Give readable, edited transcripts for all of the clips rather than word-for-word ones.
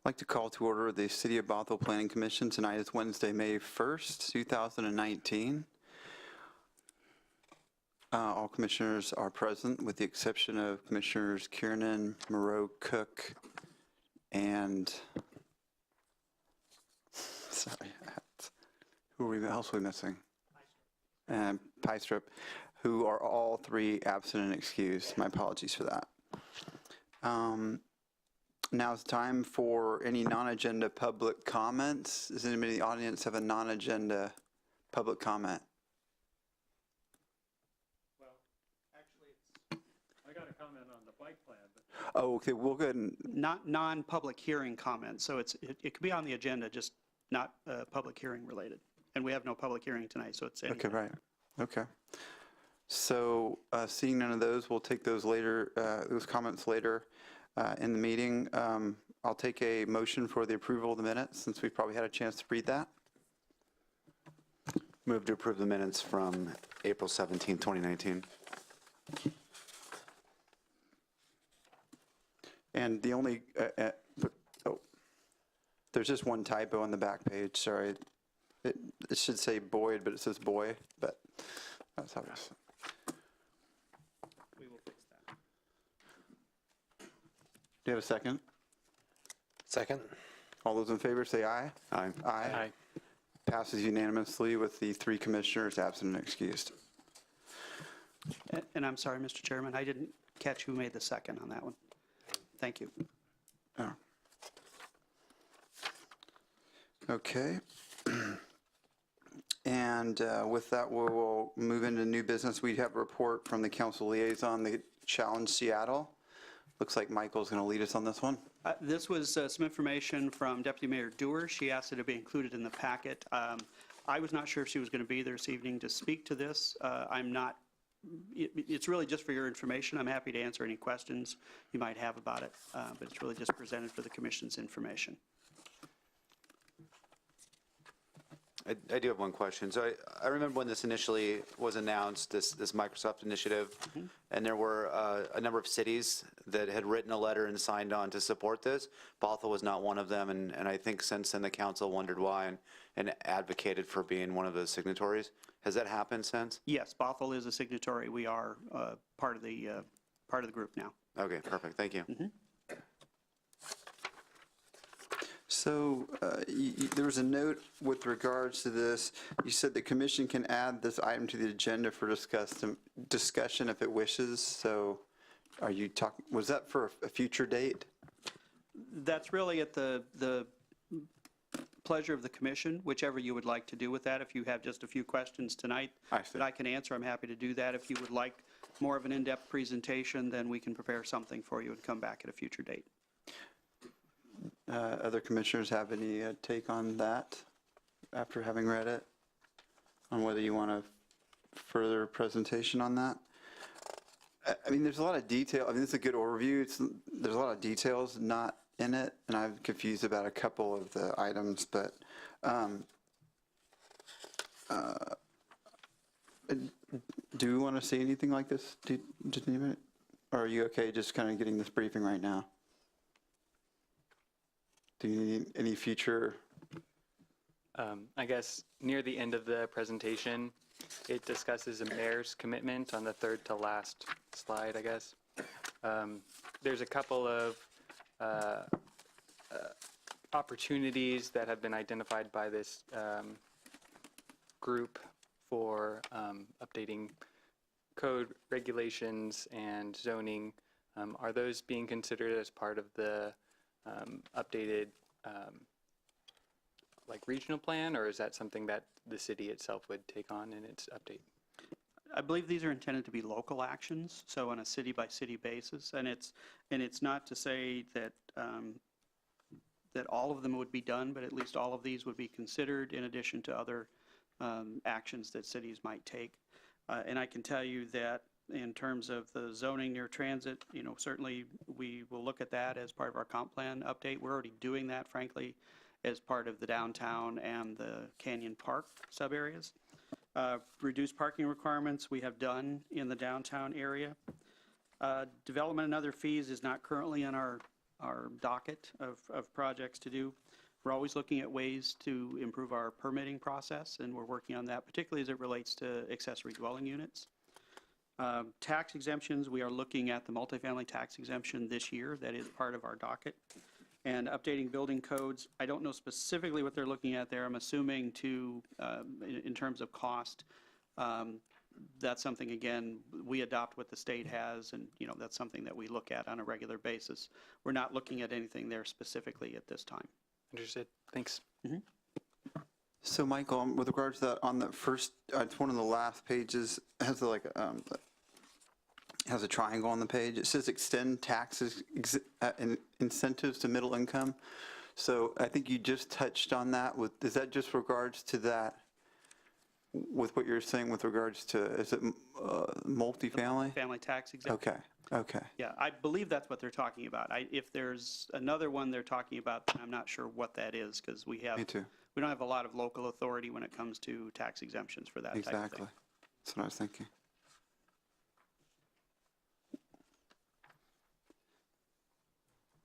I'd like to call to order the City of Bothell Planning Commission. Tonight is Wednesday, May 1st, 2019. All commissioners are present with the exception of Commissioners Kiernan, Moreau, Cook, and sorry, who else are we missing? And Pystrop, who are all three absent and excused. My apologies for that. Now it's time for any non-agenda public comments. Does anybody in the audience have a non-agenda public comment? Well, actually, I got a comment on the bike plan. But Oh, okay, we'll go ahead and... Not non-public hearing comments, so it could be on the agenda, just not public hearing related. And we have no public hearing tonight, so it's anything. Okay, right. Okay. So seeing none of those, we'll take those later, those comments later in the meeting. I'll take a motion for the approval of the minutes since we've probably had a chance to read that. Move to approve the minutes from April 17, 2019. And the only, there's just one typo on the back page, sorry. It should say Boyd, but it says Boy, but that's how it is. We will fix that. Do you have a second? Second. All those in favor say aye. Aye. Aye. Passes unanimously with the three commissioners absent and excused. And I'm sorry, Mr. Chairman, I didn't catch who made the second on that one. Thank you. Oh. Okay. And with that, we'll move into new business. We have a report from the council liaison, the Challenge Seattle. Looks like Michael's going to lead us on this one. This was some information from Deputy Mayor Dewar. She asked it to be included in the packet. I was not sure if she was going to be there this evening to speak to this. I'm not, it's really just for your information. I'm happy to answer any questions you might have about it, but it's really just presented for the commission's information. I do have one question. So I remember when this initially was announced, this Microsoft initiative, and there were a number of cities that had written a letter and signed on to support this. Bothell was not one of them, and I think since then the council wondered why and advocated for being one of the signatories. Has that happened since? Yes, Bothell is a signatory. We are part of the group now. Okay, perfect. Thank you. So there was a note with regards to this. You said the commission can add this item to the agenda for discussion if it wishes. So are you talking, was that for a future date? That's really at the pleasure of the commission, whichever you would like to do with that. If you have just a few questions tonight that I can answer, I'm happy to do that. If you would like more of an in-depth presentation, then we can prepare something for you and come back at a future date. Other commissioners have any take on that after having read it, on whether you want a further presentation on that? I mean, there's a lot of detail. I mean, it's a good overview. There's a lot of details not in it, and I'm confused about a couple of the items, but do we want to say anything like this? Or are you okay just kind of getting this briefing right now? Do you need any future? I guess near the end of the presentation, it discusses a mayor's commitment on the third to last slide, I guess. There's a couple of opportunities that have been identified by this group for updating code regulations and zoning. Are those being considered as part of the updated like regional plan, or is that something that the city itself would take on in its update? I believe these are intended to be local actions, so on a city-by-city basis, and it's not to say that that all of them would be done, but at least all of these would be considered in addition to other actions that cities might take. And I can tell you that in terms of the zoning near transit, you know, certainly we will look at that as part of our comp plan update. We're already doing that, frankly, as part of the downtown and the Canyon Park sub-areas. Reduced parking requirements we have done in the downtown area. Development and other fees is not currently in our our docket of projects to do. We're always looking at ways to improve our permitting process, and we're working on that, particularly as it relates to accessory dwelling units. Tax exemptions, we are looking at the multifamily tax exemption this year. That is part of our docket. And updating building codes, I don't know specifically what they're looking at there. I'm assuming in terms of cost, that's something, again, we adopt what the state has, and, that's something that we look at on a regular basis. We're not looking at anything there specifically at this time. Understood. Thanks. So Michael, with regards to that, on the first, it's one of the last pages, has has a triangle on the page. It says extend taxes incentives to middle income. So I think you just touched on that. Is that just regards to that, with what you're saying with regards to, is it multifamily? Family tax exemption. Okay. Yeah, I believe that's what they're talking about. If there's another one they're talking about, then I'm not sure what that is, because we Me too. don't have a lot of local authority when it comes to tax exemptions for that type of thing. Exactly. That's what I was thinking.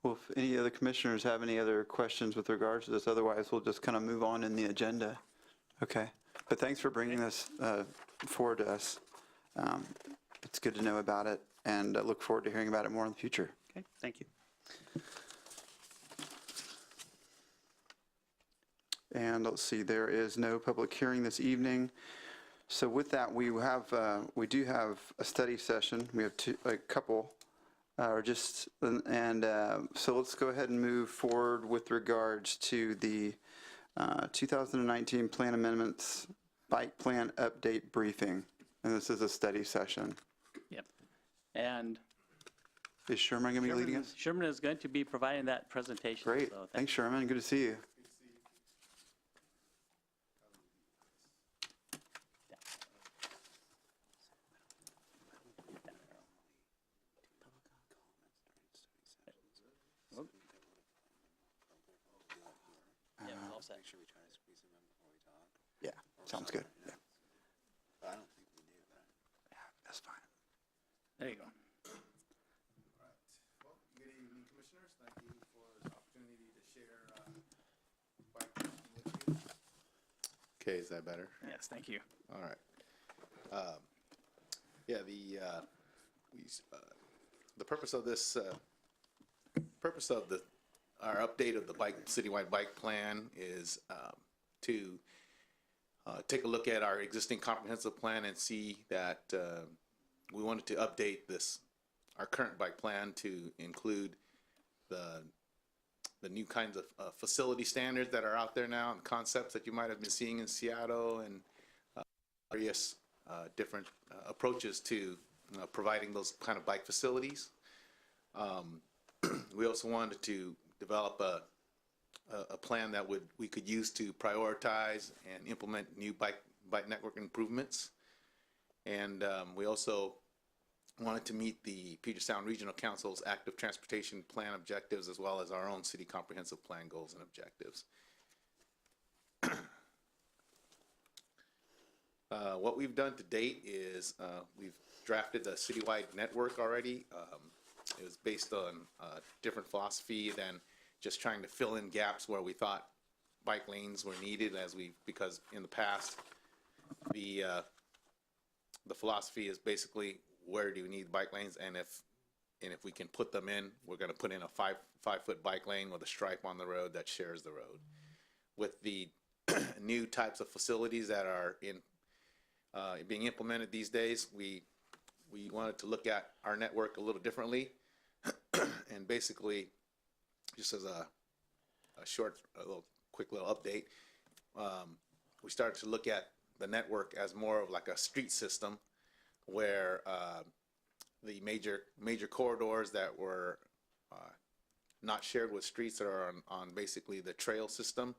Well, if any other commissioners have any other questions with regards to this, otherwise we'll just kind of move on in the agenda. Okay. But thanks for bringing this forward to us. It's good to know about it, and I look forward to hearing about it more in the future. Okay, thank you. And let's see, there is no public hearing this evening. So with that, we do have a study session. We have a couple, so let's go ahead and move forward with regards to the 2019 plan amendments, bike plan update briefing. And this is a study session. Yep. And Is Sherman going to be leading us? Sherman is going to be providing that presentation. Great. So Thanks, Sherman. Good to see you. Yeah, we're all set. Yeah, sounds good. Yeah. That's fine. There you go. Well, good evening, Commissioners. Thank you for the opportunity to share bike plan with you. Okay, is that better? Yes, thank you. All right. Yeah, the purpose of this, our update of the citywide bike plan is to take a look at our existing comprehensive plan and see that we wanted to update our current bike plan to include the new kinds of facility standards that are out there now, and concepts that you might have been seeing in Seattle, and various different approaches to providing those kind of bike facilities. We also wanted to develop a plan that we could use to prioritize and implement new bike network improvements. And we also wanted to meet the Puget Sound Regional Council's active transportation plan objectives, as well as our own city comprehensive plan goals and objectives. What we've done to date is we've drafted a citywide network already. It was based on a different philosophy than just trying to fill in gaps where we thought bike lanes were needed, because in the past the philosophy is basically, where do you need bike lanes, and if we can put them in, we're going to put in a 5-foot bike lane with a stripe on the road that shares the road. With the new types of facilities that are being implemented these days, we wanted to look at our network a little differently, and basically, just as a quick little update, we started to look at the network as more of like a street system, where the major corridors that were not shared with streets, that are on basically the trail system,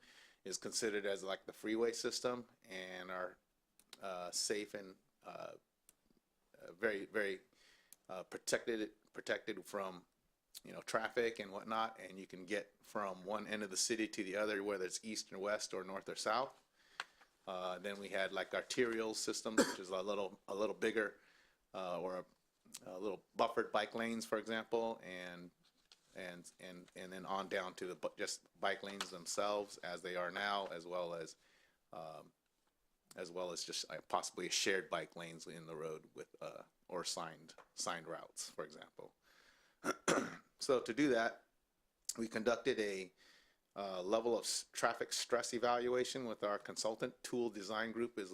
is considered as like the freeway system, and are safe and very, very protected from traffic and whatnot, and you can get from one end of the city to the other, whether it's east or west or north or south. Then we had like arterial systems, which is a little bigger, or a little buffered bike lanes, for example, and then on down to just bike lanes themselves as they are now, as well as just possibly shared bike lanes in the road with, or signed routes, for example. So to do that, we conducted a level of traffic stress evaluation with our consultant. Tool Design Group is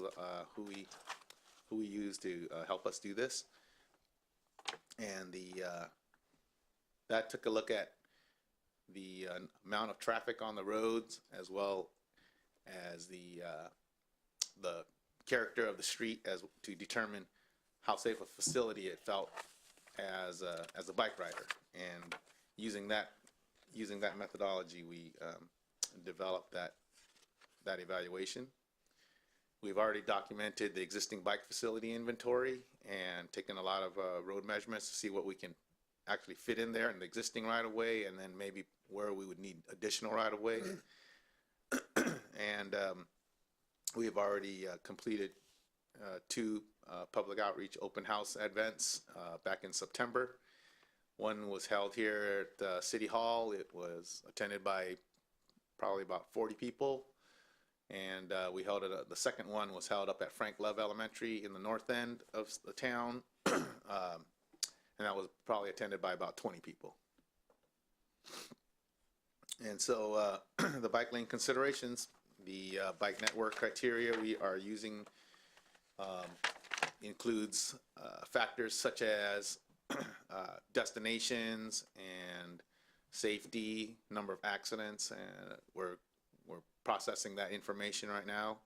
who we use to help us do this. And that took a look at the amount of traffic on the roads, as well as the character of the street, as to determine how safe a facility it felt as a bike rider. And using that methodology, we developed that evaluation. We've already documented the existing bike facility inventory and taken a lot of road measurements to see what we can actually fit in there in the existing right-of-way, and then maybe where we would need additional right-of-way. And we have already completed 2 public outreach open house events back in September. One was held here at City Hall. It was attended by probably about 40 people. And we held it, the second one was held up at Frank Love Elementary in the north end of the town. And that was probably attended by about 20 people. And so the bike lane considerations, the bike network criteria we are using includes factors such as destinations and safety, number of accidents, and we're processing that information right now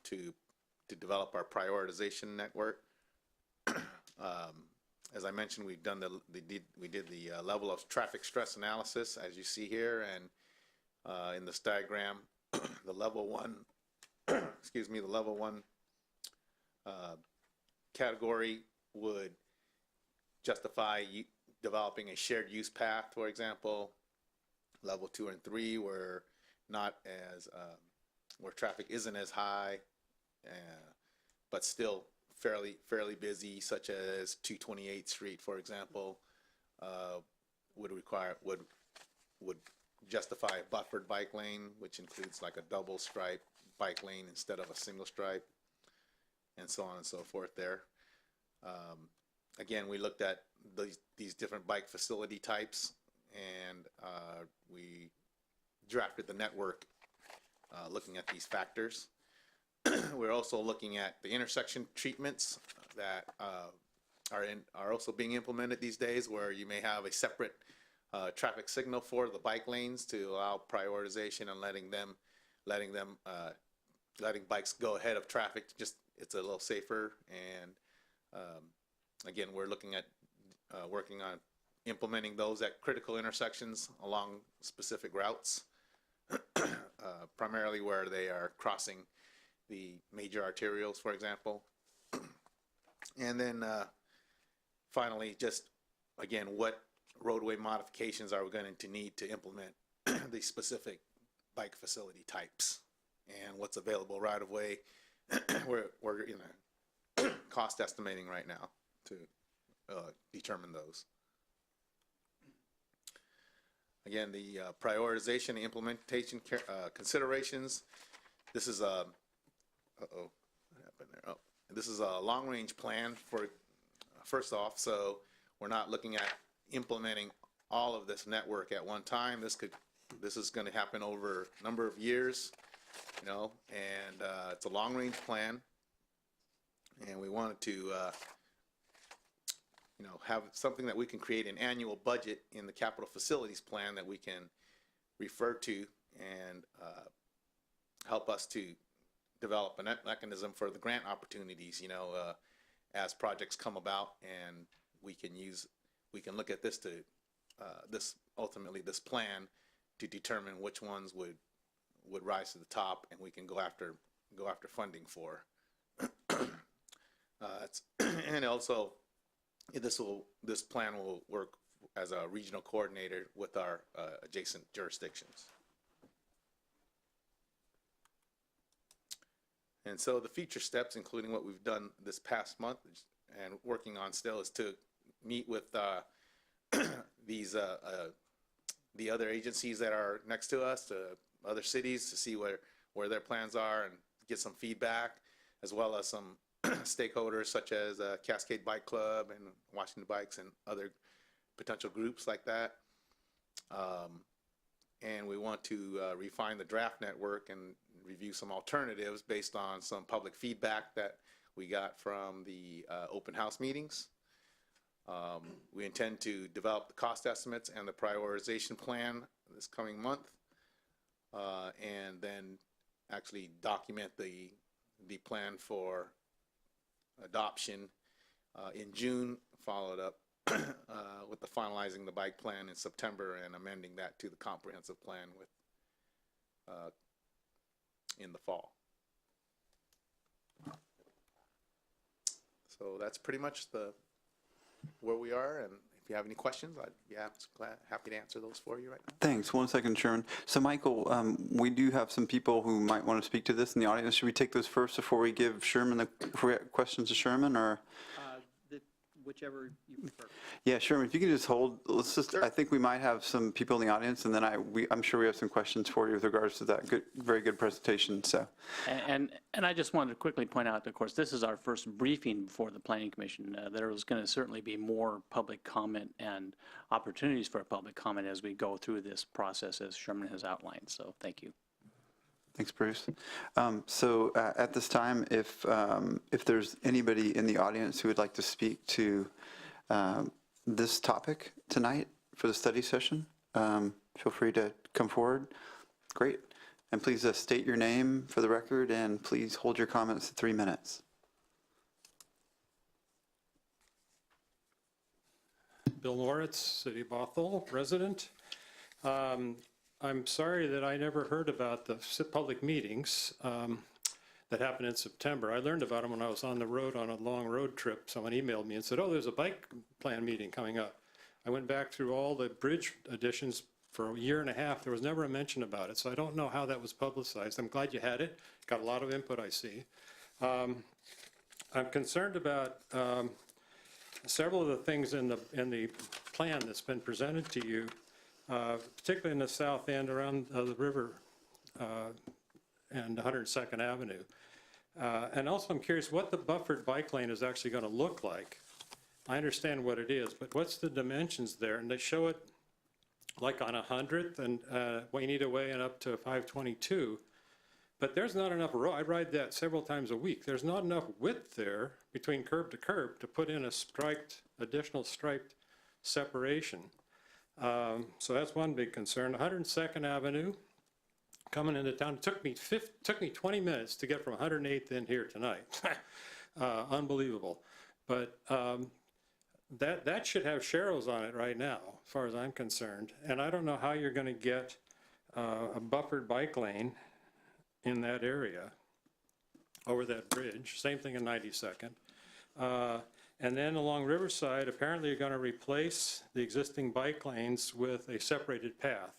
to develop our prioritization network. As I mentioned, we did the level of traffic stress analysis, as you see here, and in this diagram, the level 1, excuse me, the level 1 category would justify developing a shared use path, for example. Level 2 and 3 were not as where traffic isn't as high, but still fairly busy, such as 228th Street, for example, would justify a buffered bike lane, which includes like a double stripe bike lane instead of a single stripe, and so on and so forth there. Again, we looked at these different bike facility types, and we drafted the network looking at these factors. We're also looking at the intersection treatments that are also being implemented these days, where you may have a separate traffic signal for the bike lanes to allow prioritization and letting bikes go ahead of traffic. Just, it's a little safer. And again, we're looking at working on implementing those at critical intersections along specific routes, primarily where they are crossing the major arterials, for example. And then finally, just again, what roadway modifications are we going to need to implement the specific bike facility types, and what's available right of way. We're in a cost estimating right now to determine those. Again, the prioritization and implementation considerations. This is a what happened there? Oh, this is a long-range plan for first off. So we're not looking at implementing all of this network at one time. This is going to happen over a number of years, you know, and it's a long-range plan, and we wanted to you know, have something that we can create an annual budget in the capital facilities plan that we can refer to and help us to develop a mechanism for the grant opportunities, you know, as projects come about, and we can look at this to ultimately this plan to determine which ones would rise to the top, and we can go after funding for. And also, this plan will work as a regional coordinator with our adjacent jurisdictions. And so the future steps, including what we've done this past month and working on still, is to meet with the other agencies that are next to us, other cities, to see where their plans are and get some feedback, as well as some stakeholders such as Cascade Bike Club and Washington Bikes and other potential groups like that. And we want to refine the draft network and review some alternatives based on some public feedback that we got from the open house meetings. We intend to develop the cost estimates and the prioritization plan this coming month, and then actually document the plan for adoption in June, followed up with the finalizing the bike plan in September and amending that to the comprehensive plan with in the fall. So that's pretty much where we are, and if you have any questions, I'd be happy to answer those for you right now. Thanks. 1 second, Sherman. So Michael, we do have some people who might want to speak to this in the audience. Should we take those first before we give Sherman before we get questions to Sherman, or? Whichever you prefer. Yeah, Sherman, if you can just hold, let's just, I think we might have some people in the audience, and then I'm sure we have some questions for you with regards to that very good presentation, so. And I just wanted to quickly point out, of course, this is our first briefing before the Planning Commission. There was going to certainly be more public comment and opportunities for public comment as we go through this process, as Sherman has outlined. So thank you. Thanks, Bruce. So at this time, if there's anybody in the audience who would like to speak to this topic tonight for the study session, feel free to come forward. Great. And please state your name for the record, and please hold your comments to 3 minutes. Bill Moritz, City of Bothell, resident. I'm sorry that I never heard about the public meetings that happened in September. I learned about them when I was on the road on a long road trip. Someone emailed me and said, oh, there's a bike plan meeting coming up. I went back through all the bridge additions for a year and a half. There was never a mention about it, so I don't know how that was publicized. I'm glad you had it. Got a lot of input, I see. I'm concerned about several of the things in the plan that's been presented to you, particularly in the south end around the river and 102nd Avenue. And also I'm curious what the buffered bike lane is actually going to look like. I understand what it is, but what's the dimensions there? And they show it like on 100th and Waynita Way and up to 522. But there's not enough road. I ride that several times a week. There's not enough width there between curb to curb to put in a additional striped separation. So that's one big concern. 102nd Avenue, coming into town, it took me 20 minutes to get from 108th in here tonight. Unbelievable. But that should have sharrows on it right now, as far as I'm concerned. And I don't know how you're going to get a buffered bike lane in that area over that bridge. Same thing in 92nd. And then along Riverside, apparently you're going to replace the existing bike lanes with a separated path.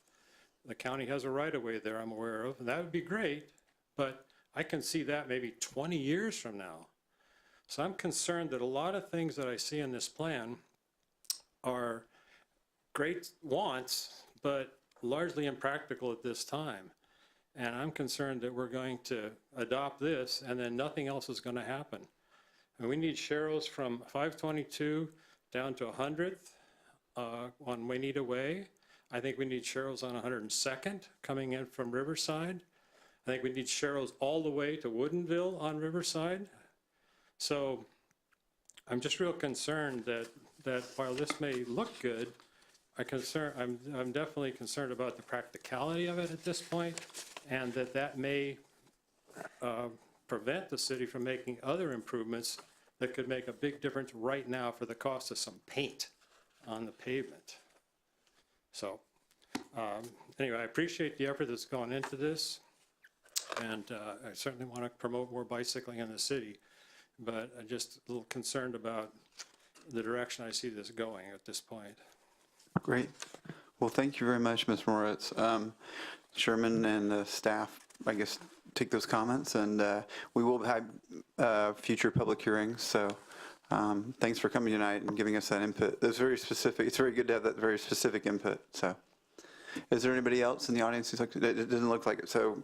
The county has a right-of-way there, I'm aware of, and that would be great, but I can see that maybe 20 years from now. So I'm concerned that a lot of things that I see in this plan are great wants, but largely impractical at this time. And I'm concerned that we're going to adopt this and then nothing else is going to happen. And we need sharrows from 522 down to 100th on Waynita Way. I think we need sharrows on 102nd coming in from Riverside. I think we need sharrows all the way to Woodinville on Riverside. So I'm just real concerned that while this may look good, I'm definitely concerned about the practicality of it at this point, and that may prevent the city from making other improvements that could make a big difference right now for the cost of some paint on the pavement. So anyway, I appreciate the effort that's gone into this, and I certainly want to promote more bicycling in the city, but I'm just a little concerned about the direction I see this going at this point. Great. Well, thank you very much, Ms. Moritz. Sherman and the staff, I guess, take those comments, and we will have future public hearings, so Thanks for coming tonight and giving us that input. That's very specific. It's very good to have that very specific input. So, is there anybody else in the audience who's like, it doesn't look like it. So,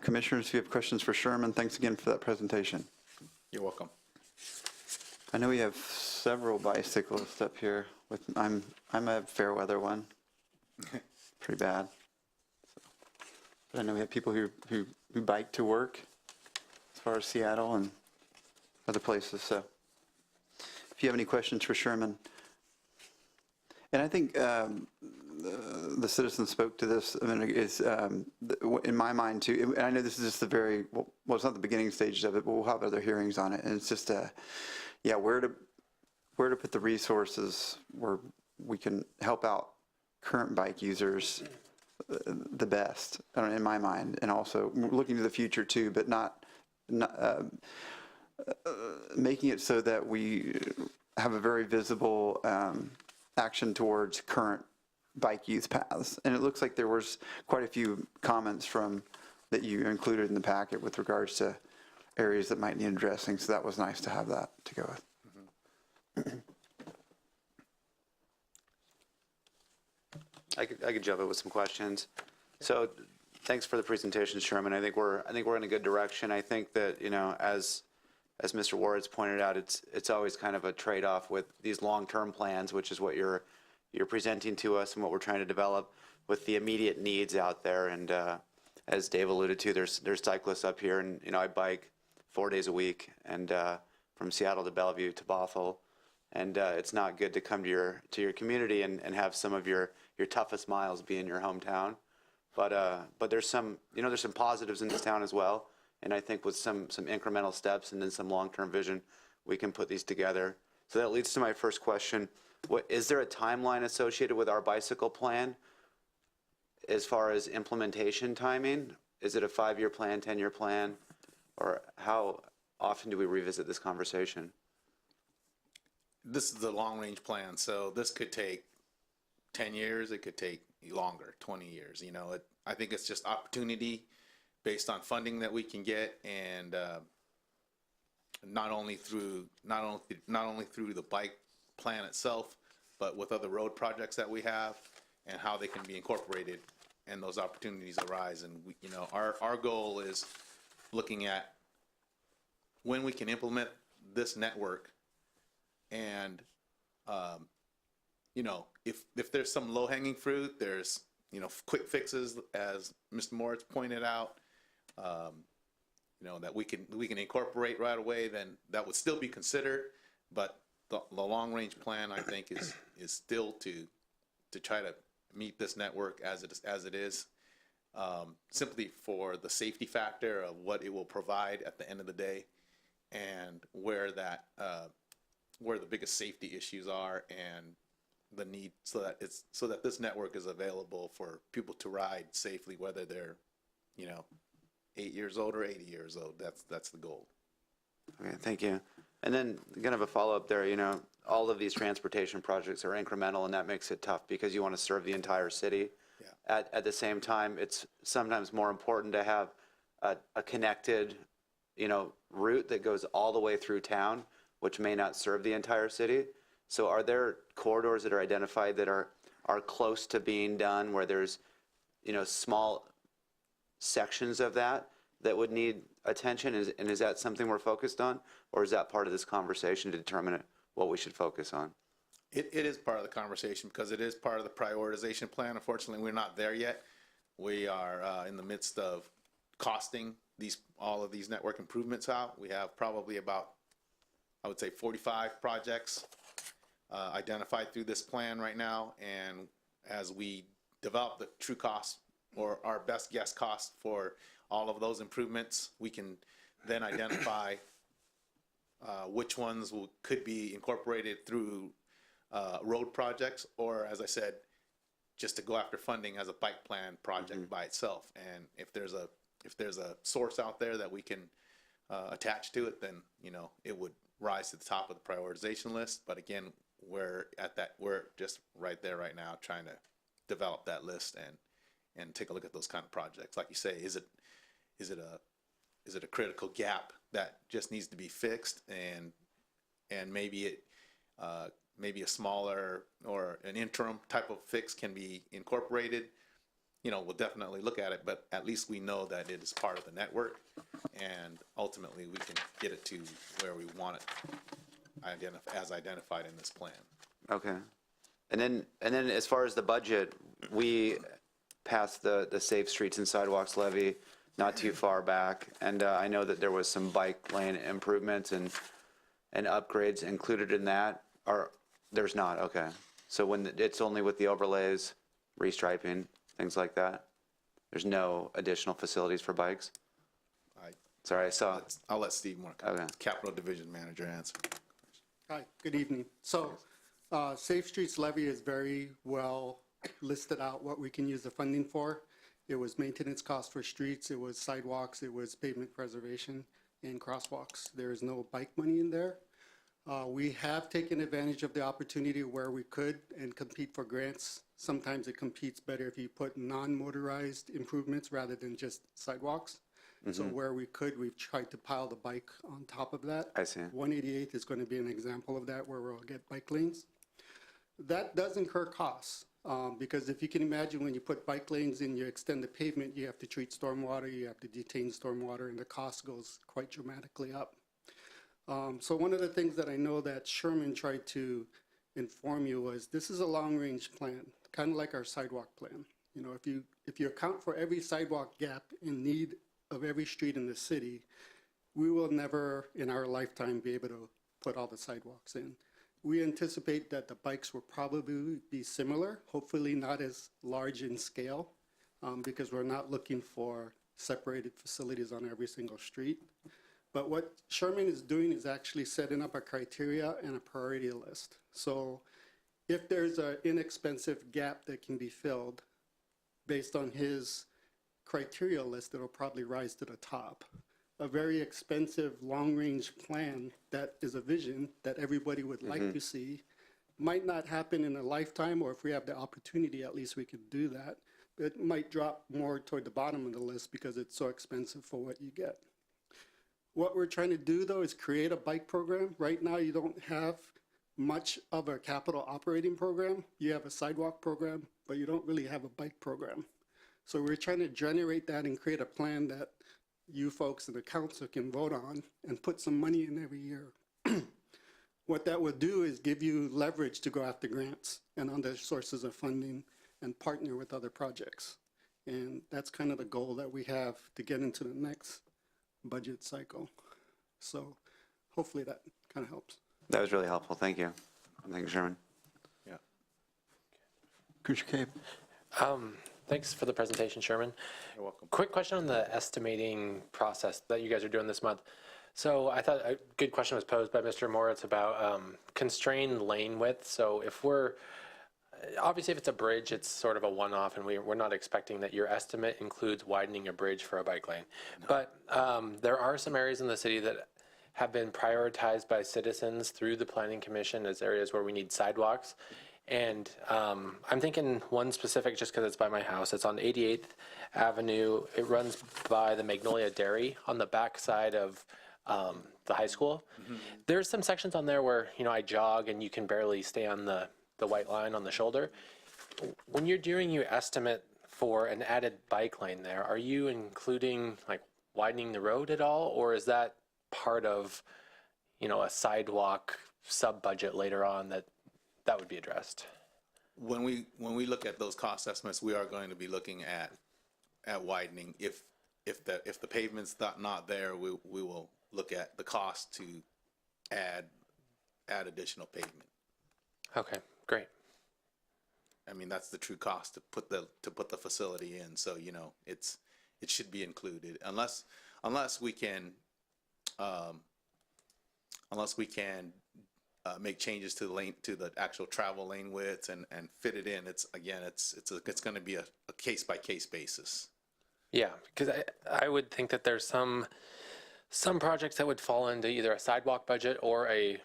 commissioners, if you have questions for Sherman, thanks again for that presentation. You're welcome. I know we have several bicyclists up here. I'm a fair weather one, pretty bad. But I know we have people who bike to work as far as Seattle and other places. So, if you have any questions for Sherman, and I think the citizen spoke to this. I mean, is in my mind too. And I know this is just the very well. It's not the beginning stages of it, but we'll have other hearings on it. And it's just yeah, where to put the resources where we can help out current bike users the best, in my mind, and also looking to the future too, but not making it so that we have a very visible action towards current bike use paths. And it looks like there was quite a few comments that you included in the packet with regards to areas that might need addressing. So that was nice to have that to go with. I could jump in with some questions. So thanks for the presentation, Sherman. I think we're in a good direction. I think that, as Mr. Ward's pointed out, it's always kind of a trade-off with these long-term plans, which is what you're presenting to us and what we're trying to develop with the immediate needs out there. And as Dave alluded to, there's cyclists up here, and I bike 4 days a week, and from Seattle to Bellevue to Bothell, and it's not good to come to your community and have some of your toughest miles be in your hometown. But there's some positives in this town as well. And I think with some incremental steps and then some long-term vision, we can put these together. So that leads to my first question. Is there a timeline associated with our bicycle plan as far as implementation timing? Is it a 5-year plan, 10-year plan? Or how often do we revisit this conversation? This is the long-range plan, so this could take 10 years. It could take longer, 20 years. I think it's just opportunity based on funding that we can get, and not only through the bike plan itself, but with other road projects that we have and how they can be incorporated and those opportunities arise. And our goal is looking at when we can implement this network, and if there's some low-hanging fruit, there's quick fixes, as Mr. Moritz pointed out, that we can incorporate right away, then that would still be considered. But the long-range plan, I think, is still to try to meet this network as it is, simply for the safety factor of what it will provide at the end of the day, and where the biggest safety issues are, and the need so that this network is available for people to ride safely, whether they're 8 years old or 80 years old. That's the goal. Okay, thank you. And then kind of a follow-up there, all of these transportation projects are incremental, and that makes it tough because you want to serve the entire city. Yeah. At the same time, it's sometimes more important to have a connected, route that goes all the way through town, which may not serve the entire city. So are there corridors that are identified that are close to being done, where there's, small sections of that would need attention? And is that something we're focused on, or is that part of this conversation to determine what we should focus on? It is part of the conversation because it is part of the prioritization plan. Unfortunately, we're not there yet. We are in the midst of costing all of these network improvements out. We have probably about, I would say, 45 projects identified through this plan right now. And as we develop the true cost, or our best guess cost for all of those improvements, we can then identify which ones could be incorporated through road projects, or, as I said, just to go after funding as a bike plan project by itself. And if there's a source out there that we can attach to it, then it would rise to the top of the prioritization list. But again, we're just right there right now, trying to develop that list and take a look at those kind of projects. Like you say, is it a critical gap that just needs to be fixed, and and maybe a smaller or an interim type of fix can be incorporated, we'll definitely look at it, but at least we know that it is part of the network, and ultimately we can get it to where we want it, as identified in this plan. Okay. And then as far as the budget, we passed the Safe Streets and Sidewalks levy not too far back, and I know that there was some bike lane improvements and upgrades included in that. Or there's not? Okay. So when it's only with the overlays, restriping, things like that? There's no additional facilities for bikes? Sorry, I saw. I'll let Steve Moore, Capital Division Manager, answer. Hi, good evening. So, Safe Streets levy is very well listed out what we can use the funding for. It was maintenance costs for streets, it was sidewalks, it was pavement preservation and crosswalks. There is no bike money in there. We have taken advantage of the opportunity where we could and compete for grants. Sometimes it competes better if you put non-motorized improvements rather than just sidewalks. So where we could, we've tried to pile the bike on top of that. I see. 188th is going to be an example of that, where we'll get bike lanes. That does incur costs, because if you can imagine, when you put bike lanes and you extend the pavement, you have to treat stormwater, you have to detain stormwater, and the cost goes quite dramatically up. So one of the things that I know that Sherman tried to inform you was, this is a long-range plan, kind of like our sidewalk plan. If you account for every sidewalk gap in need of every street in the city, we will never in our lifetime be able to put all the sidewalks in. We anticipate that the bikes will probably be similar, hopefully not as large in scale, because we're not looking for separated facilities on every single street. But what Sherman is doing is actually setting up a criteria and a priority list. So if there's an inexpensive gap that can be filled based on his criteria list, it'll probably rise to the top. A very expensive long-range plan that is a vision that everybody would like to see might not happen in a lifetime, or if we have the opportunity, at least we could do that. It might drop more toward the bottom of the list because it's so expensive for what you get. What we're trying to do, though, is create a bike program. Right now, you don't have much of a capital operating program. You have a sidewalk program, but you don't really have a bike program. So we're trying to generate that and create a plan that you folks in the council can vote on and put some money in every year. What that would do is give you leverage to go after grants and other sources of funding and partner with other projects. And that's kind of the goal that we have to get into the next budget cycle. So hopefully that kind of helps. That was really helpful. Thank you. Thank you, Sherman. Yeah. Commissioner Cape. Thanks for the presentation, Sherman. You're welcome. Quick question on the estimating process that you guys are doing this month. So I thought a good question was posed by Mr. Moritz about constrained lane width. So obviously if it's a bridge, it's sort of a one-off, and we're not expecting that your estimate includes widening a bridge for a bike lane. No. But there are some areas in the city that have been prioritized by citizens through the Planning Commission as areas where we need sidewalks. And I'm thinking one specific just because it's by my house. It's on 88th Avenue. It runs by the Magnolia Dairy on the back side of the high school. Mm-hmm. There's some sections on there where, I jog and you can barely stay on the white line on the shoulder. When you're doing your estimate for an added bike lane there, are you including like widening the road at all? Or is that part of, a sidewalk sub-budget later on that would be addressed? When we look at those cost estimates, we are going to be looking at widening. If the pavement's not there, we will look at the cost to add additional pavement. Okay, great. I mean, that's the true cost to put the facility in. So it should be included unless we can make changes to the actual travel lane widths and fit it in. It's going to be a case by case basis. Yeah, because I would think that there's some projects that would fall into either a sidewalk budget or a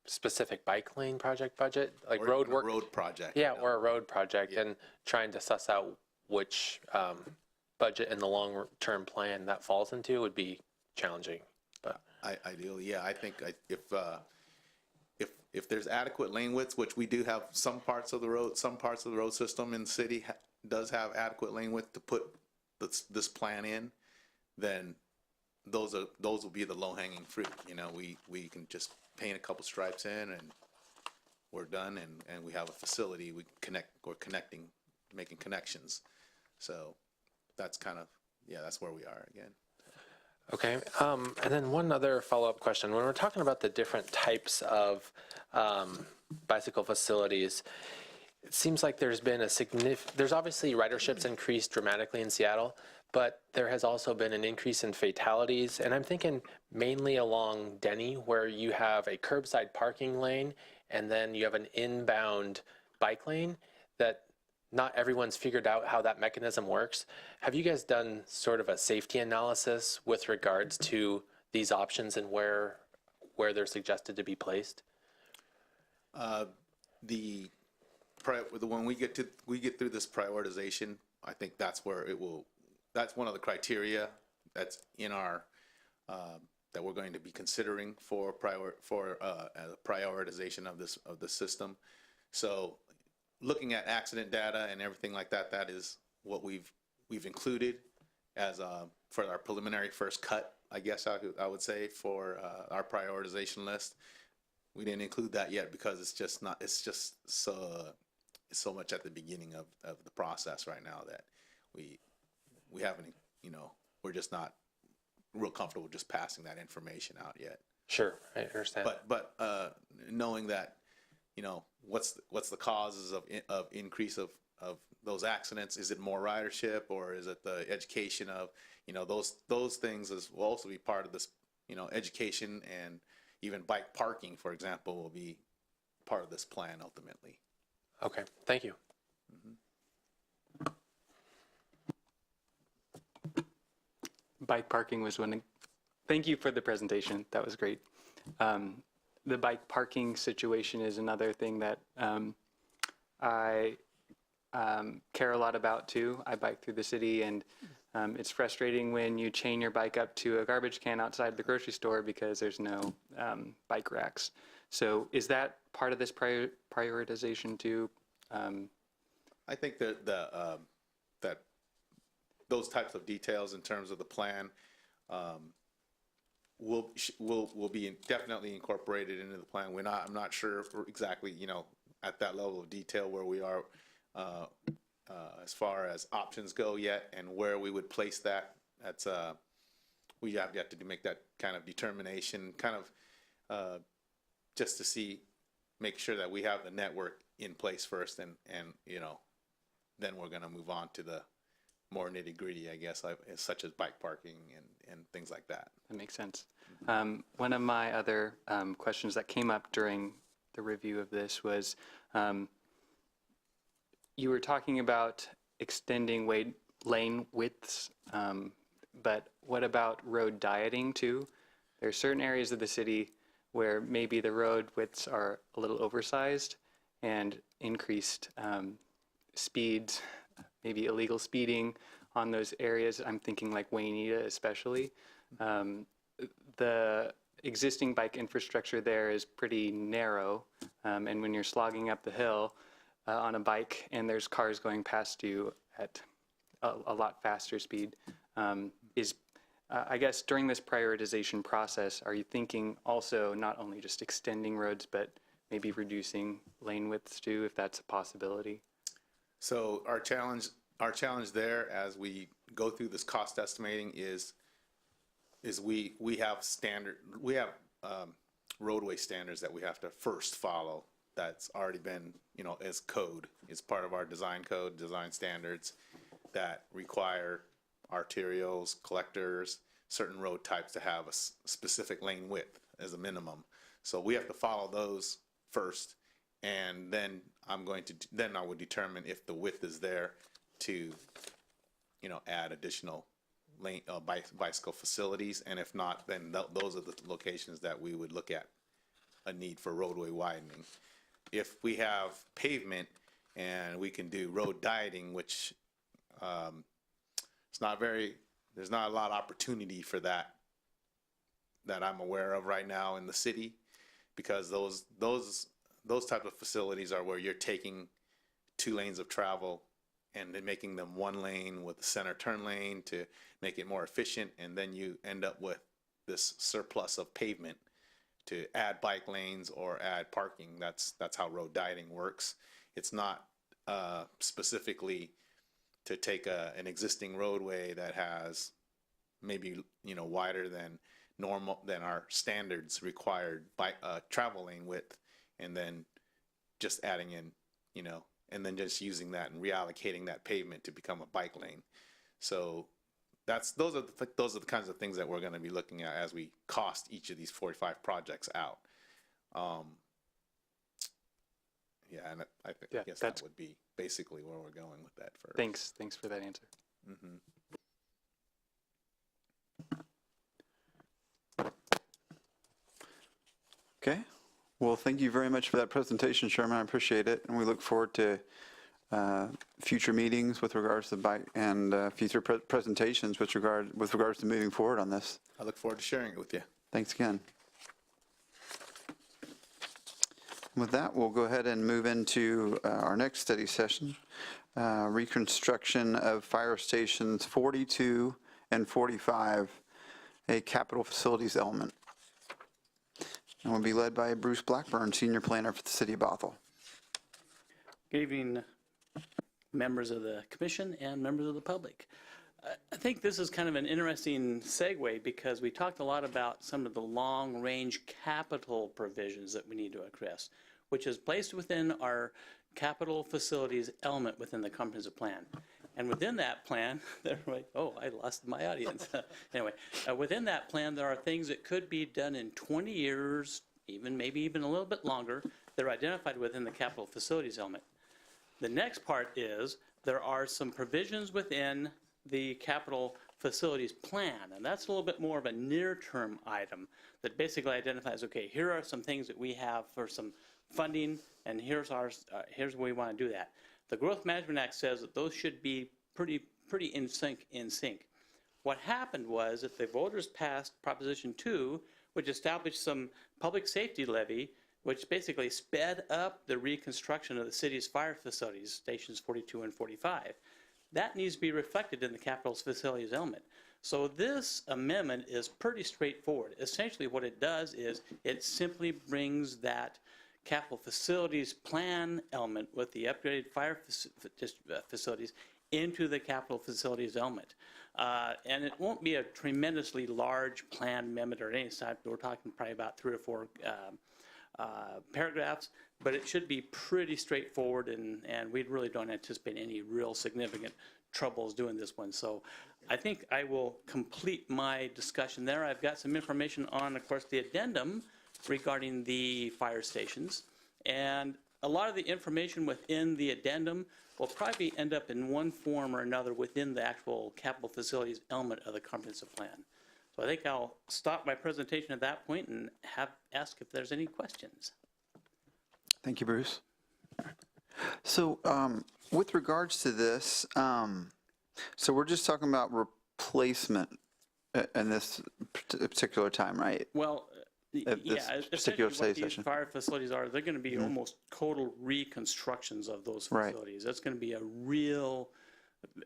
specific bike lane project budget, like or road work. A road project. Yeah, or a road project, and trying to suss out which budget in the long-term plan that falls into would be challenging. But Ideally, yeah, I think if there's adequate lane widths, which we do have some parts of the road system in the city does have adequate lane width to put this plan in, then those will be the low-hanging fruit. You know, we can just paint a couple stripes in and we're done, and we have a facility. We're making connections. So that's kind of, that's where we are again. Okay, and then one other follow-up question. When we're talking about the different types of bicycle facilities, it seems like there's been there's obviously ridership's increased dramatically in Seattle, but there has also been an increase in fatalities. And I'm thinking mainly along Denny, where you have a curbside parking lane and then you have an inbound bike lane that not everyone's figured out how that mechanism works. Have you guys done sort of a safety analysis with regards to these options and where they're suggested to be placed? When we get through this prioritization, I think that's where that's one of the criteria that's in our that we're going to be considering for prioritization of the system. So looking at accident data and everything like that, that is what we've included as for our preliminary first cut, I guess I would say, for our prioritization list. We didn't include that yet because it's just so much at the beginning of the process right now that we haven't, we're just not real comfortable just passing that information out yet. Sure, I understand. But knowing that, what's the causes of increase of those accidents? Is it more ridership, or is it the education of, those things will also be part of this, education, and even bike parking, for example, will be part of this plan ultimately. Okay, thank you. Bike parking was one. Thank you for the presentation. That was great. The bike parking situation is another thing that I care a lot about too. I bike through the city, and it's frustrating when you chain your bike up to a garbage can outside the grocery store because there's no bike racks. So is that part of this prioritization too? I think that that those types of details in terms of the plan will be definitely incorporated into the plan. I'm not sure exactly, at that level of detail where we are as far as options go yet, and where we would place that. That's we have yet to make that kind of determination, kind of just to make sure that we have the network in place first, and then we're going to move on to the more nitty gritty, I guess, such as bike parking and things like that. That makes sense. One of my other questions that came up during the review of this was, you were talking about extending lane widths, but what about road dieting too? There are certain areas of the city where maybe the road widths are a little oversized, and increased speeds, maybe illegal speeding on those areas. I'm thinking like Waynita especially. The existing bike infrastructure there is pretty narrow, and when you're slogging up the hill on a bike and there's cars going past you at a lot faster speed, I guess during this prioritization process, are you thinking also not only just extending roads, but maybe reducing lane widths too, if that's a possibility? So our challenge there, as we go through this cost estimating, is we have roadway standards that we have to first follow. That's already been, as code, is part of our design code, design standards that require arterials, collectors, certain road types to have a specific lane width as a minimum. So we have to follow those first, and then I would determine if the width is there to, add additional lane bicycle facilities, and if not, then those are the locations that we would look at a need for roadway widening. If we have pavement and we can do road dieting, which there's not a lot of opportunity for that I'm aware of right now in the city. because those type of facilities are where you're taking 2 lanes of travel and then making them 1 lane with a center turn lane to make it more efficient, and then you end up with this surplus of pavement to add bike lanes or add parking. That's how road dieting works. It's not specifically to take an existing roadway that has maybe, wider than normal, than our standards required by travel lane width, and then just adding in, and then just using that and reallocating that pavement to become a bike lane. So those are the kinds of things that we're going to be looking at as we cost each of these 45 projects out. Yeah, and I guess that would be basically where we're going with that first. Thanks for that answer. Mm-hmm. Okay. Well, thank you very much for that presentation, Sherman. I appreciate it. And we look forward to future meetings with regards to bike and future presentations with regards to moving forward on this. I look forward to sharing it with you. Thanks again. With that, we'll go ahead and move into our next study session, reconstruction of fire stations 42 and 45, a capital facilities element. And will be led by Bruce Blackburn, Senior Planner for the City of Bothell. Good evening, members of the commission and members of the public. I think this is kind of an interesting segue because we talked a lot about some of the long-range capital provisions that we need to address, which is placed within our capital facilities element within the comprehensive plan. And within that plan, they're like, oh, I lost my audience. Anyway, within that plan, there are things that could be done in 20 years, maybe even a little bit longer, that are identified within the capital facilities element. The next part is there are some provisions within the capital facilities plan, and that's a little bit more of a near-term item that basically identifies, okay, here are some things that we have for some funding, and here's where we want to do that. The Growth Management Act says that those should be pretty in sync. What happened was that the voters passed Proposition 2, which established some public safety levy, which basically sped up the reconstruction of the city's fire facilities, stations 42 and 45. That needs to be reflected in the capital facilities element. So this amendment is pretty straightforward. Essentially what it does is it simply brings that capital facilities plan element with the upgraded fire facilities into the capital facilities element. And it won't be a tremendously large plan amendment or any type. We're talking probably about 3 or 4 paragraphs, but it should be pretty straightforward, and we really don't anticipate any real significant troubles doing this one. So I think I will complete my discussion there. I've got some information on, of course, the addendum regarding the fire stations, and a lot of the information within the addendum will probably end up in one form or another within the actual capital facilities element of the comprehensive plan. So I think I'll stop my presentation at that point and ask if there's any questions. Thank you, Bruce. So with regards to this, so we're just talking about replacement in this particular time, right? Well, yeah, particular essentially what study these session. fire facilities are, they're going to be almost total reconstructions of those Right. facilities. That's going to be a real,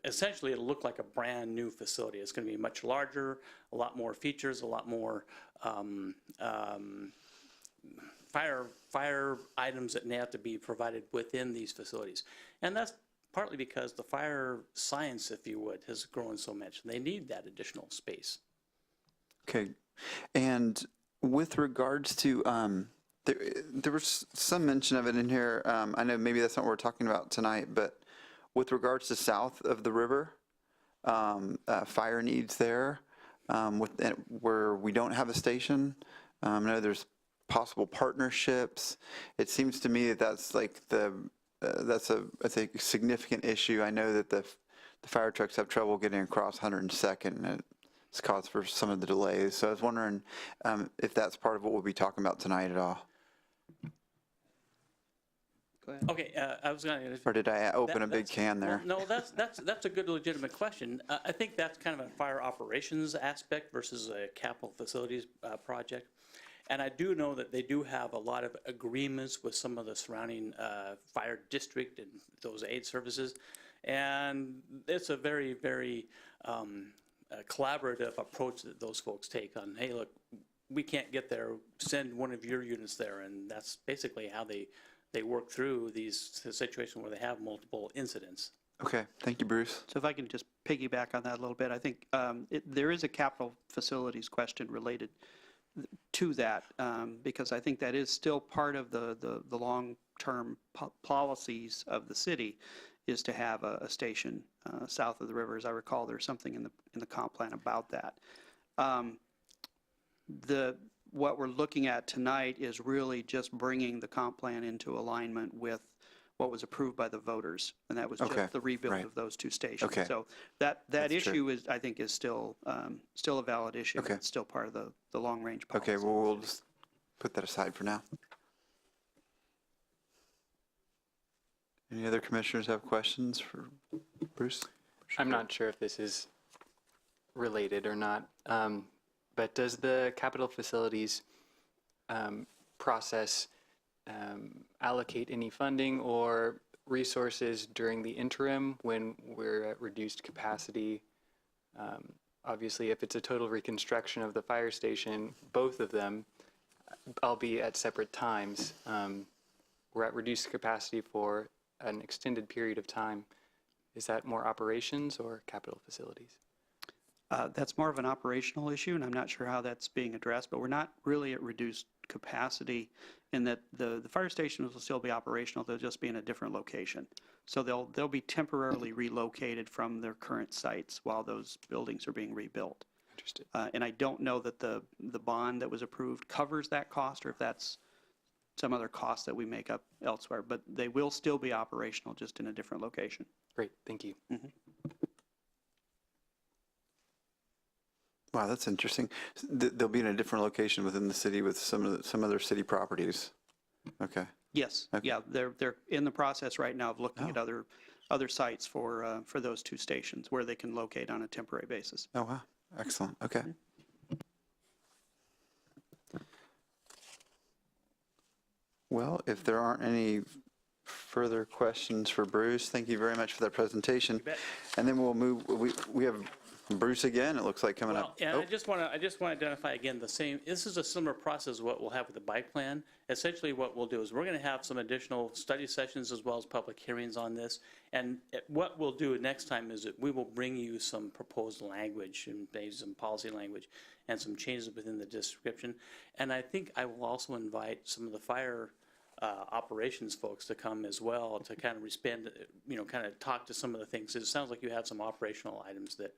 essentially it'll look like a brand new facility. It's going to be much larger, a lot more features, a lot more fire items that have to be provided within these facilities. And that's partly because the fire science, if you would, has grown so much. They need that additional space. Okay. And with regards to, there was some mention of it in here. I know maybe that's not what we're talking about tonight, but with regards to south of the river, fire needs there, where we don't have a station. I know there's possible partnerships. It seems to me that that's like that's a significant issue. I know that the fire trucks have trouble getting across 102nd, and it's caused for some of the delays. So I was wondering if that's part of what we'll be talking about tonight at all. Go ahead. Okay, I was going to. Or did I open a big can there? Well, no, that's a good legitimate question. I think that's kind of a fire operations aspect versus a capital facilities project. And I do know that they do have a lot of agreements with some of the surrounding fire district and those aid services. And it's a very, very collaborative approach that those folks take on, hey, look, we can't get there, send one of your units there. And that's basically how they work through these situations where they have multiple incidents. Okay, thank you, Bruce. So if I can just piggyback on that a little bit, I think there is a capital facilities question related to that, because I think that is still part of the long-term policies of the city, is to have a station south of the river. As I recall, there's something in the comp plan about that. What we're looking at tonight is really just bringing the comp plan into alignment with what was approved by the voters, and that was Okay, just the rebuild right. of those two stations. Okay. So that That's issue is, I think, is still a valid issue. Okay. It's still part of the long-range policy. Okay, well, we'll just put that aside for now. Any other commissioners have questions for Bruce? I'm not sure if this is related or not, but does the capital facilities process allocate any funding or resources during the interim when we're at reduced capacity? Obviously, if it's a total reconstruction of the fire station, both of them, albeit at separate times, we're at reduced capacity for an extended period of time. Is that more operations or capital facilities? That's more of an operational issue, and I'm not sure how that's being addressed, but we're not really at reduced capacity in that the fire stations will still be operational, they'll just be in a different location. So they'll be temporarily relocated from their current sites while those buildings are being rebuilt. Understood. And I don't know that the bond that was approved covers that cost, or if that's some other cost that we make up elsewhere, but they will still be operational, just in a different location. Great, thank you. Wow, that's interesting. They'll be in a different location within the city with some other city properties. Okay. Yes, Okay. yeah, they're in the process right now of looking at Oh. other sites for those two stations where they can locate on a temporary basis. Oh, wow. Excellent. Okay. Well, if there aren't any further questions for Bruce, thank you very much for that presentation. bet. And then we'll move, we have Bruce again, it looks like, coming Well, up. and Oh, I just want to identify again the same, this is a similar process as what we'll have with the bike plan. Essentially what we'll do is we're going to have some additional study sessions as well as public hearings on this. And what we'll do next time is that we will bring you some proposed language and maybe some policy language and some changes within the description. And I think I will also invite some of the fire operations folks to come as well to kind of respond, kind of talk to some of the things. It sounds like you have some operational items that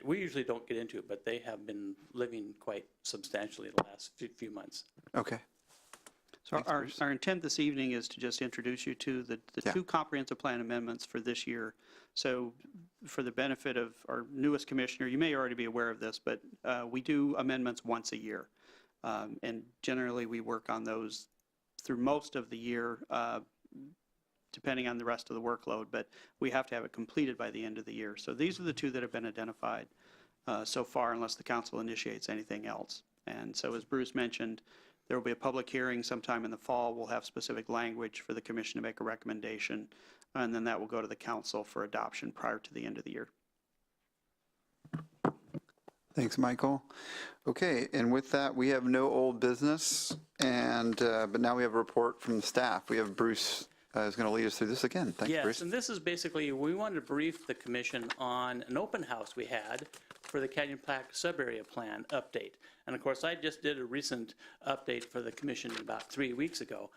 we usually don't get into, but they have been living quite substantially the last few months. okay. So Thanks, our Bruce. intent this evening is to just introduce you to the Yeah. two comprehensive plan amendments for this year. So for the benefit of our newest commissioner, you may already be aware of this, but we do amendments once a year. And generally, we work on those through most of the year, depending on the rest of the workload, but we have to have it completed by the end of the year. So these are the two that have been identified so far, unless the council initiates anything else. And so as Bruce mentioned, there will be a public hearing sometime in the fall. We'll have specific language for the commission to make a recommendation, and then that will go to the council for adoption prior to the end of the year. Thanks, Michael. Okay, and with that, we have no old business, and, but now we have a report from the staff. We have Bruce who's going to lead us through this again. Thanks, Yes, Bruce. and this is basically, we wanted to brief the commission on an open house we had for the Canyon Pack Sub-Area Plan update. And of course, I just did a recent update for the commission about 3 weeks ago.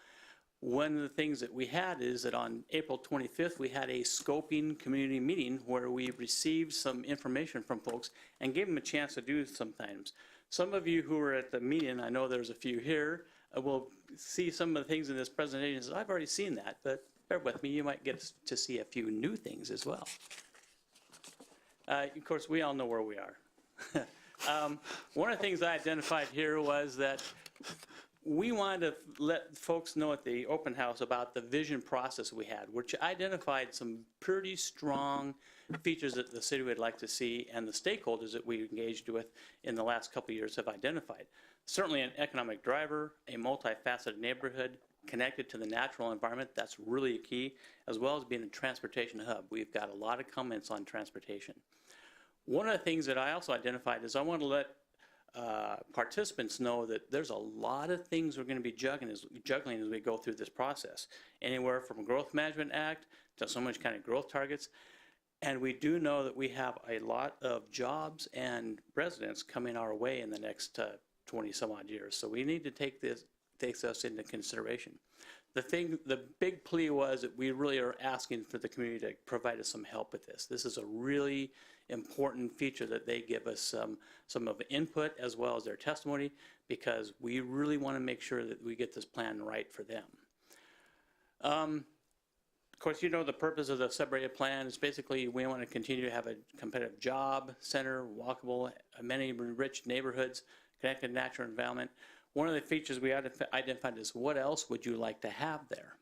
One of the things that we had is that on April 25th, we had a scoping community meeting where we received some information from folks and gave them a chance to do some things. Some of you who were at the meeting, I know there's a few here, will see some of the things in this presentation. And say, I've already seen that, but bear with me, you might get to see a few new things as well. Of course, we all know where we are. One of the things I identified here was that we wanted to let folks know at the open house about the vision process we had, which identified some pretty strong features that the city would like to see and the stakeholders that we engaged with in the last couple of years have identified. Certainly an economic driver, a multifaceted neighborhood connected to the natural environment, that's really a key, as well as being a transportation hub. We've got a lot of comments on transportation. One of the things that I also identified is I want to let participants know that there's a lot of things we're going to be juggling as we go through this process. Anywhere from Growth Management Act to so much kind of growth targets. And we do know that we have a lot of jobs and residents coming our way in the next 20 some odd years. So we need to take this into consideration. The big plea was that we really are asking for the community to provide us some help with this. This is a really important feature that they give us some of the input as well as their testimony, because we really want to make sure that we get this plan right for them. Of course, you know the purpose of the sub-area plan is basically we want to continue to have a competitive job center, walkable, amenity-rich neighborhoods, connected to natural environment. One of the features we identified is what else would you like to have there?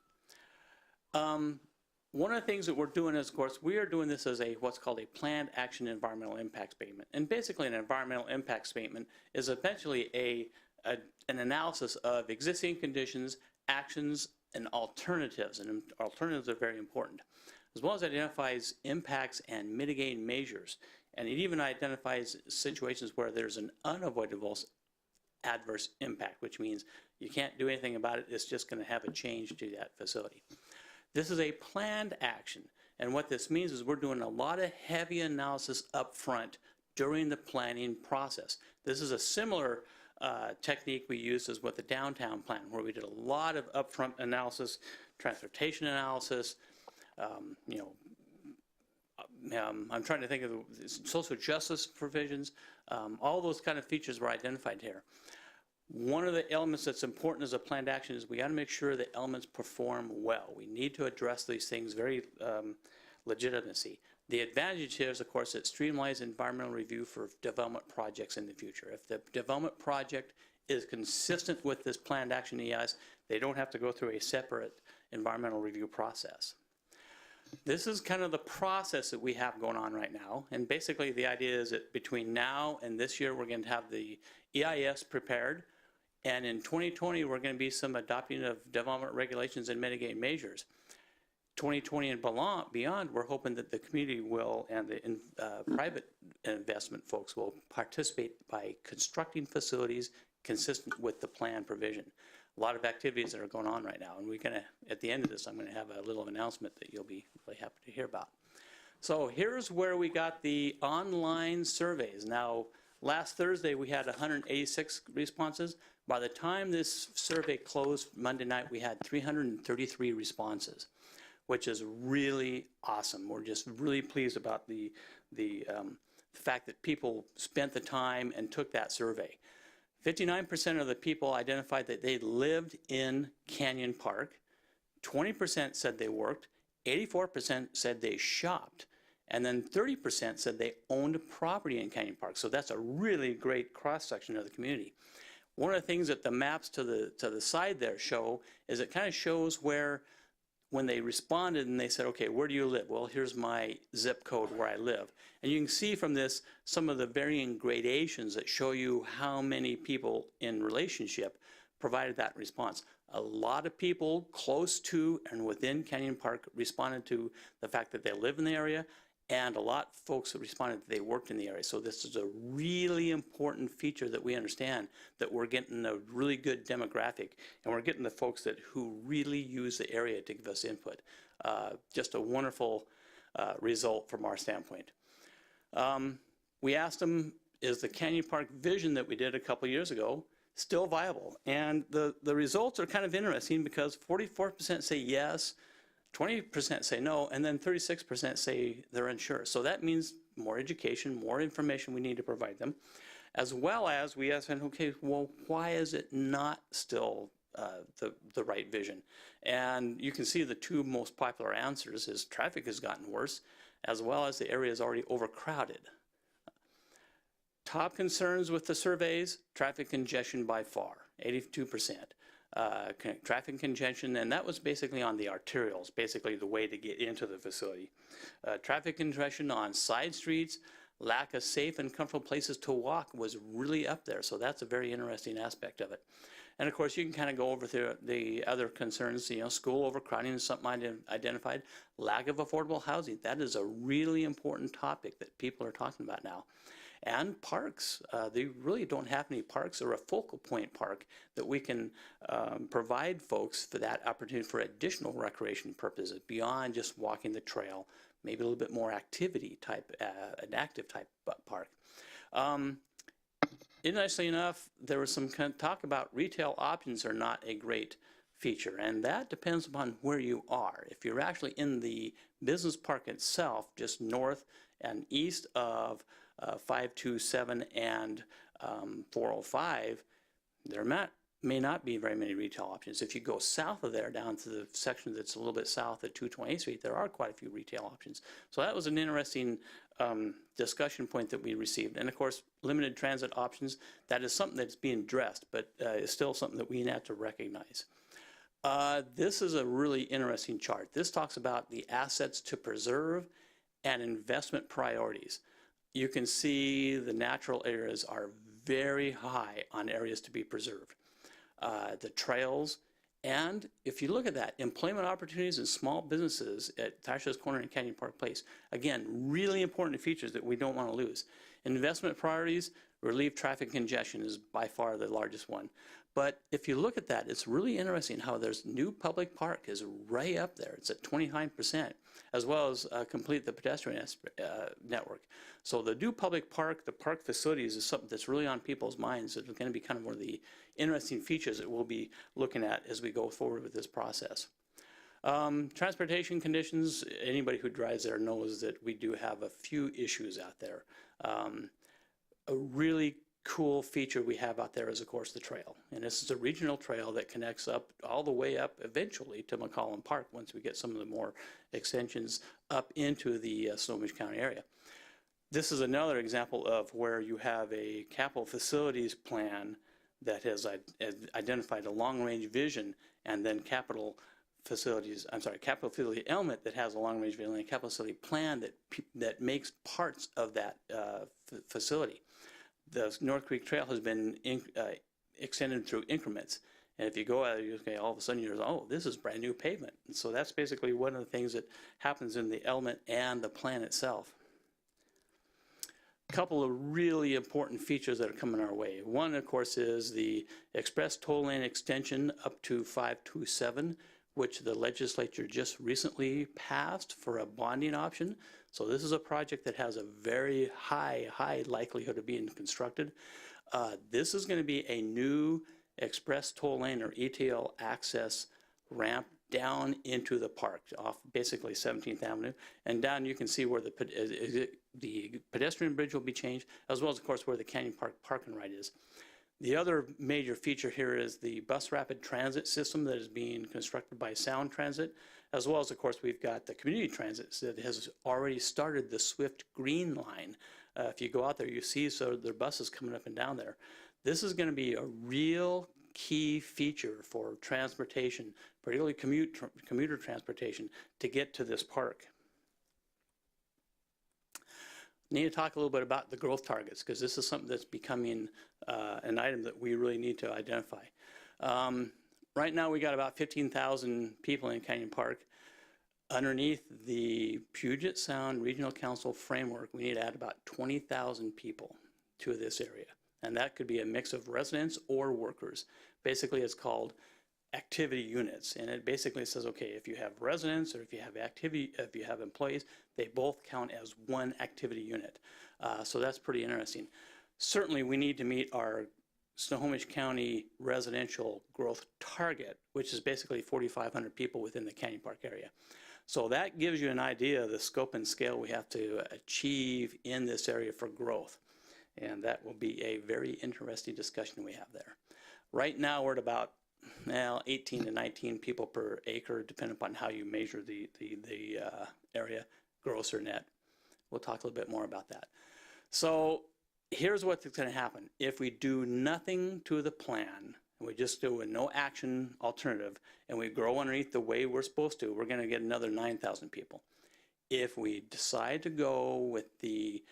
One of the things that we're doing is, of course, we are doing this as what's called a planned action environmental impact statement. And basically an environmental impact statement is eventually an analysis of existing conditions, actions, and alternatives. And alternatives are very important, as well as identifies impacts and mitigating measures. And it even identifies situations where there's an unavoidable adverse impact, which means you can't do anything about it. It's just going to have a change to that facility. This is a planned action, and what this means is we're doing a lot of heavy analysis up front during the planning process. This is a similar technique we used as with the downtown plan, where we did a lot of upfront analysis, transportation analysis, I'm trying to think of the social justice provisions, all those kind of features were identified here. One of the elements that's important as a planned action is we got to make sure that elements perform well. We need to address these things very legitimacy. The advantage here is, of course, it streamlines environmental review for development projects in the future. If the development project is consistent with this planned action EIS, they don't have to go through a separate environmental review process. This is kind of the process that we have going on right now. And basically the idea is that between now and this year, we're going to have the EIS prepared. And in 2020, we're going to be some adopting of development regulations and mitigating measures. 2020 and beyond, we're hoping that the community will and the private investment folks will participate by constructing facilities consistent with the plan provision. A lot of activities that are going on right now, and we're going to, at the end of this, I'm going to have a little announcement that you'll be really happy to hear about. So here's where we got the online surveys. Now, last Thursday, we had 186 responses. By the time this survey closed Monday night, we had 333 responses, which is really awesome. We're just really pleased about the fact that people spent the time and took that survey. 59% of the people identified that they lived in Canyon Park. 20% said they worked. 84% said they shopped. And then 30% said they owned a property in Canyon Park. So that's a really great cross-section of the community. One of the things that the maps to the side there show is it kind of shows where, when they responded and they said, okay, where do you live? Well, here's my zip code where I live. And you can see from this some of the varying gradations that show you how many people in relationship provided that response. A lot of people close to and within Canyon Park responded to the fact that they live in the area, and a lot of folks responded that they worked in the area. So this is a really important feature that we understand, that we're getting a really good demographic, and we're getting the folks who really use the area to give us input. Just a wonderful result from our standpoint. We asked them, is the Canyon Park vision that we did a couple years ago still viable? And the results are kind of interesting, because 44% say yes, 20% say no, and then 36% say they're unsure. So that means more education, more information we need to provide them, as well as we ask them, okay, well, why is it not still the right vision? And you can see the two most popular answers is traffic has gotten worse, as well as the area is already overcrowded. Top concerns with the surveys, traffic congestion by far. 82%. Traffic congestion, and that was basically on the arterials, basically the way to get into the facility. Traffic congestion on side streets, lack of safe and comfortable places to walk was really up there. So that's a very interesting aspect of it. And of course, you can kind of go over through the other concerns, school overcrowding is something identified, lack of affordable housing. That is a really important topic that people are talking about now. And parks, they really don't have any parks or a focal point park that we can provide folks for that opportunity for additional recreation purposes beyond just walking the trail, maybe a little bit more activity type, an active type park. Interestingly enough, there was some talk about retail options are not a great feature, and that depends upon where you are. If you're actually in the business park itself, just north and east of 527 and 405, there may not be very many retail options. If you go south of there down to the section that's a little bit south of 228th Street, there are quite a few retail options. So that was an interesting discussion point that we received. And of course, limited transit options, that is something that's being addressed, but it's still something that we have to recognize. This is a really interesting chart. This talks about the assets to preserve and investment priorities. You can see the natural areas are very high on areas to be preserved. The trails, and if you look at that, employment opportunities and small businesses at Thatcher's Corner and Canyon Park Place, again, really important features that we don't want to lose. Investment priorities, relieve traffic congestion is by far the largest one. But if you look at that, it's really interesting how there's new public park is right up there. It's at 29%, as well as complete the pedestrian network. So the new public park, the park facilities is something that's really on people's minds. It's going to be kind of one of the interesting features that we'll be looking at as we go forward with this process. Transportation conditions, anybody who drives there knows that we do have a few issues out there. A really cool feature we have out there is, of course, the trail. And this is a regional trail that connects up all the way up eventually to McCollum Park once we get some of the more extensions up into the Snohomish County area. This is another example of where you have a capital facilities plan that has identified a long-range vision, and then capital facility element that has a long-range vision, and a capital facility plan that makes parts of that facility. The North Creek Trail has been extended through increments. And if you go out there, all of a sudden you're, oh, this is brand new pavement. And so that's basically one of the things that happens in the element and the plan itself. A couple of really important features that are coming our way. One, of course, is the express toll lane extension up to 527, which the legislature just recently passed for a bonding option. So this is a project that has a very high likelihood of being constructed. This is going to be a new express toll lane or ETL access ramp down into the park off basically 17th Avenue. And down you can see where the pedestrian bridge will be changed, as well as, of course, where the Canyon Park Park and Ride is. The other major feature here is the bus rapid transit system that is being constructed by Sound Transit, as well as, of course, we've got the community transit that has already started the Swift Green Line. If you go out there, you see their buses coming up and down there. This is going to be a real key feature for transportation, particularly commuter transportation, to get to this park. Need to talk a little bit about the growth targets, because this is something that's becoming an item that we really need to identify. Right now we got about 15,000 people in Canyon Park. Underneath the Puget Sound Regional Council framework, we need to add about 20,000 people to this area. And that could be a mix of residents or workers. Basically, it's called activity units. And it basically says, okay, if you have residents or if you have employees, they both count as one activity unit. So that's pretty interesting. Certainly, we need to meet our Snohomish County residential growth target, which is basically 4,500 people within the Canyon Park area. So that gives you an idea of the scope and scale we have to achieve in this area for growth. And that will be a very interesting discussion we have there. Right now, we're at about 18 to 19 people per acre, depending upon how you measure the area, gross or net. We'll talk a little bit more about that. So here's what's going to happen. If we do nothing to the plan, and we just do a no action alternative, and we grow underneath the way we're supposed to, we're going to get another 9,000 people. If we decide to go with the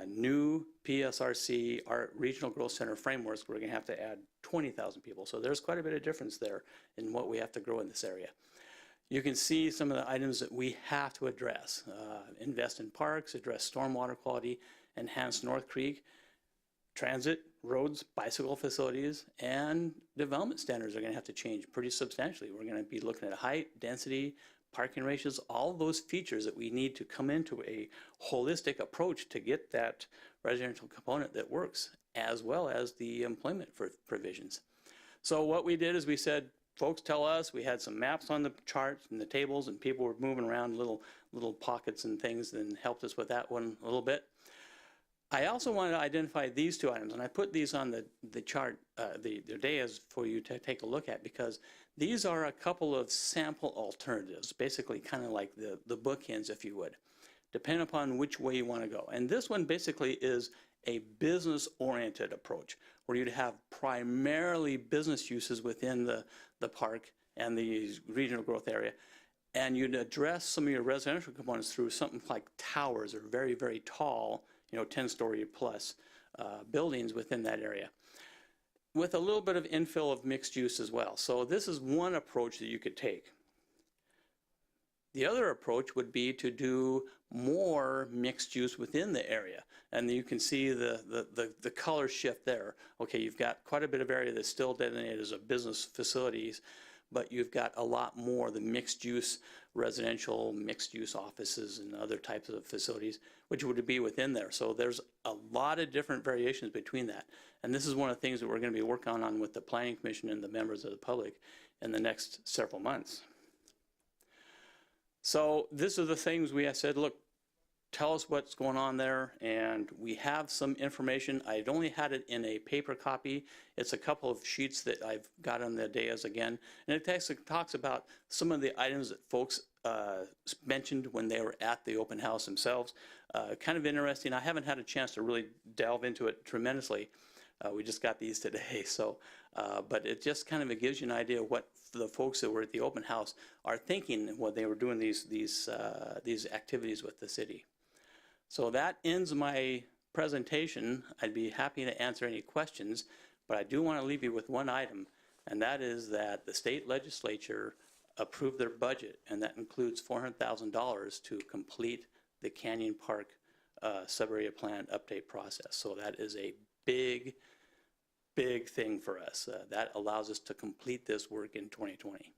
new PSRC, our Regional Growth Center frameworks, we're going to have to add 20,000 people. So there's quite a bit of difference there in what we have to grow in this area. You can see some of the items that we have to address. Invest in parks, address stormwater quality, enhance North Creek, transit, roads, bicycle facilities, and development standards are going to have to change pretty substantially. We're going to be looking at height, density, parking ratios, all those features that we need to come into a holistic approach to get that residential component that works, as well as the employment provisions. So what we did is we said, folks tell us, we had some maps on the charts and the tables, and people were moving around little pockets and things, and helped us with that one a little bit. I also wanted to identify these two items, and I put these on the chart, the days for you to take a look at, because these are a couple of sample alternatives, basically kind of like the bookends, if you would, depending upon which way you want to go. And this one basically is a business-oriented approach, where you'd have primarily business uses within the park and the regional growth area, and you'd address some of your residential components through something like towers or very, very tall, 10-story plus buildings within that area, with a little bit of infill of mixed use as well. So this is one approach that you could take. The other approach would be to do more mixed use within the area. And you can see the color shift there. Okay, you've got quite a bit of area that's still designated as a business facilities, but you've got a lot more the mixed use residential, mixed use offices and other types of facilities, which would be within there. So there's a lot of different variations between that. And this is one of the things that we're going to be working on with the Planning Commission and the members of the public in the next several months. So these are the things we have said, look, tell us what's going on there, and we have some information. I'd only had it in a paper copy. It's a couple of sheets that I've got on the dais again, and it talks about some of the items that folks mentioned when they were at the open house themselves. Kind of interesting. I haven't had a chance to really delve into it tremendously. We just got these today, so but it just kind of gives you an idea of what the folks that were at the open house are thinking when they were doing these activities with the city. So that ends my presentation. I'd be happy to answer any questions, but I do want to leave you with one item, and that is that the state legislature approved their budget, and that includes $400,000 to complete the Canyon Park sub-area plan update process. So that is a big thing for us. That allows us to complete this work in 2020.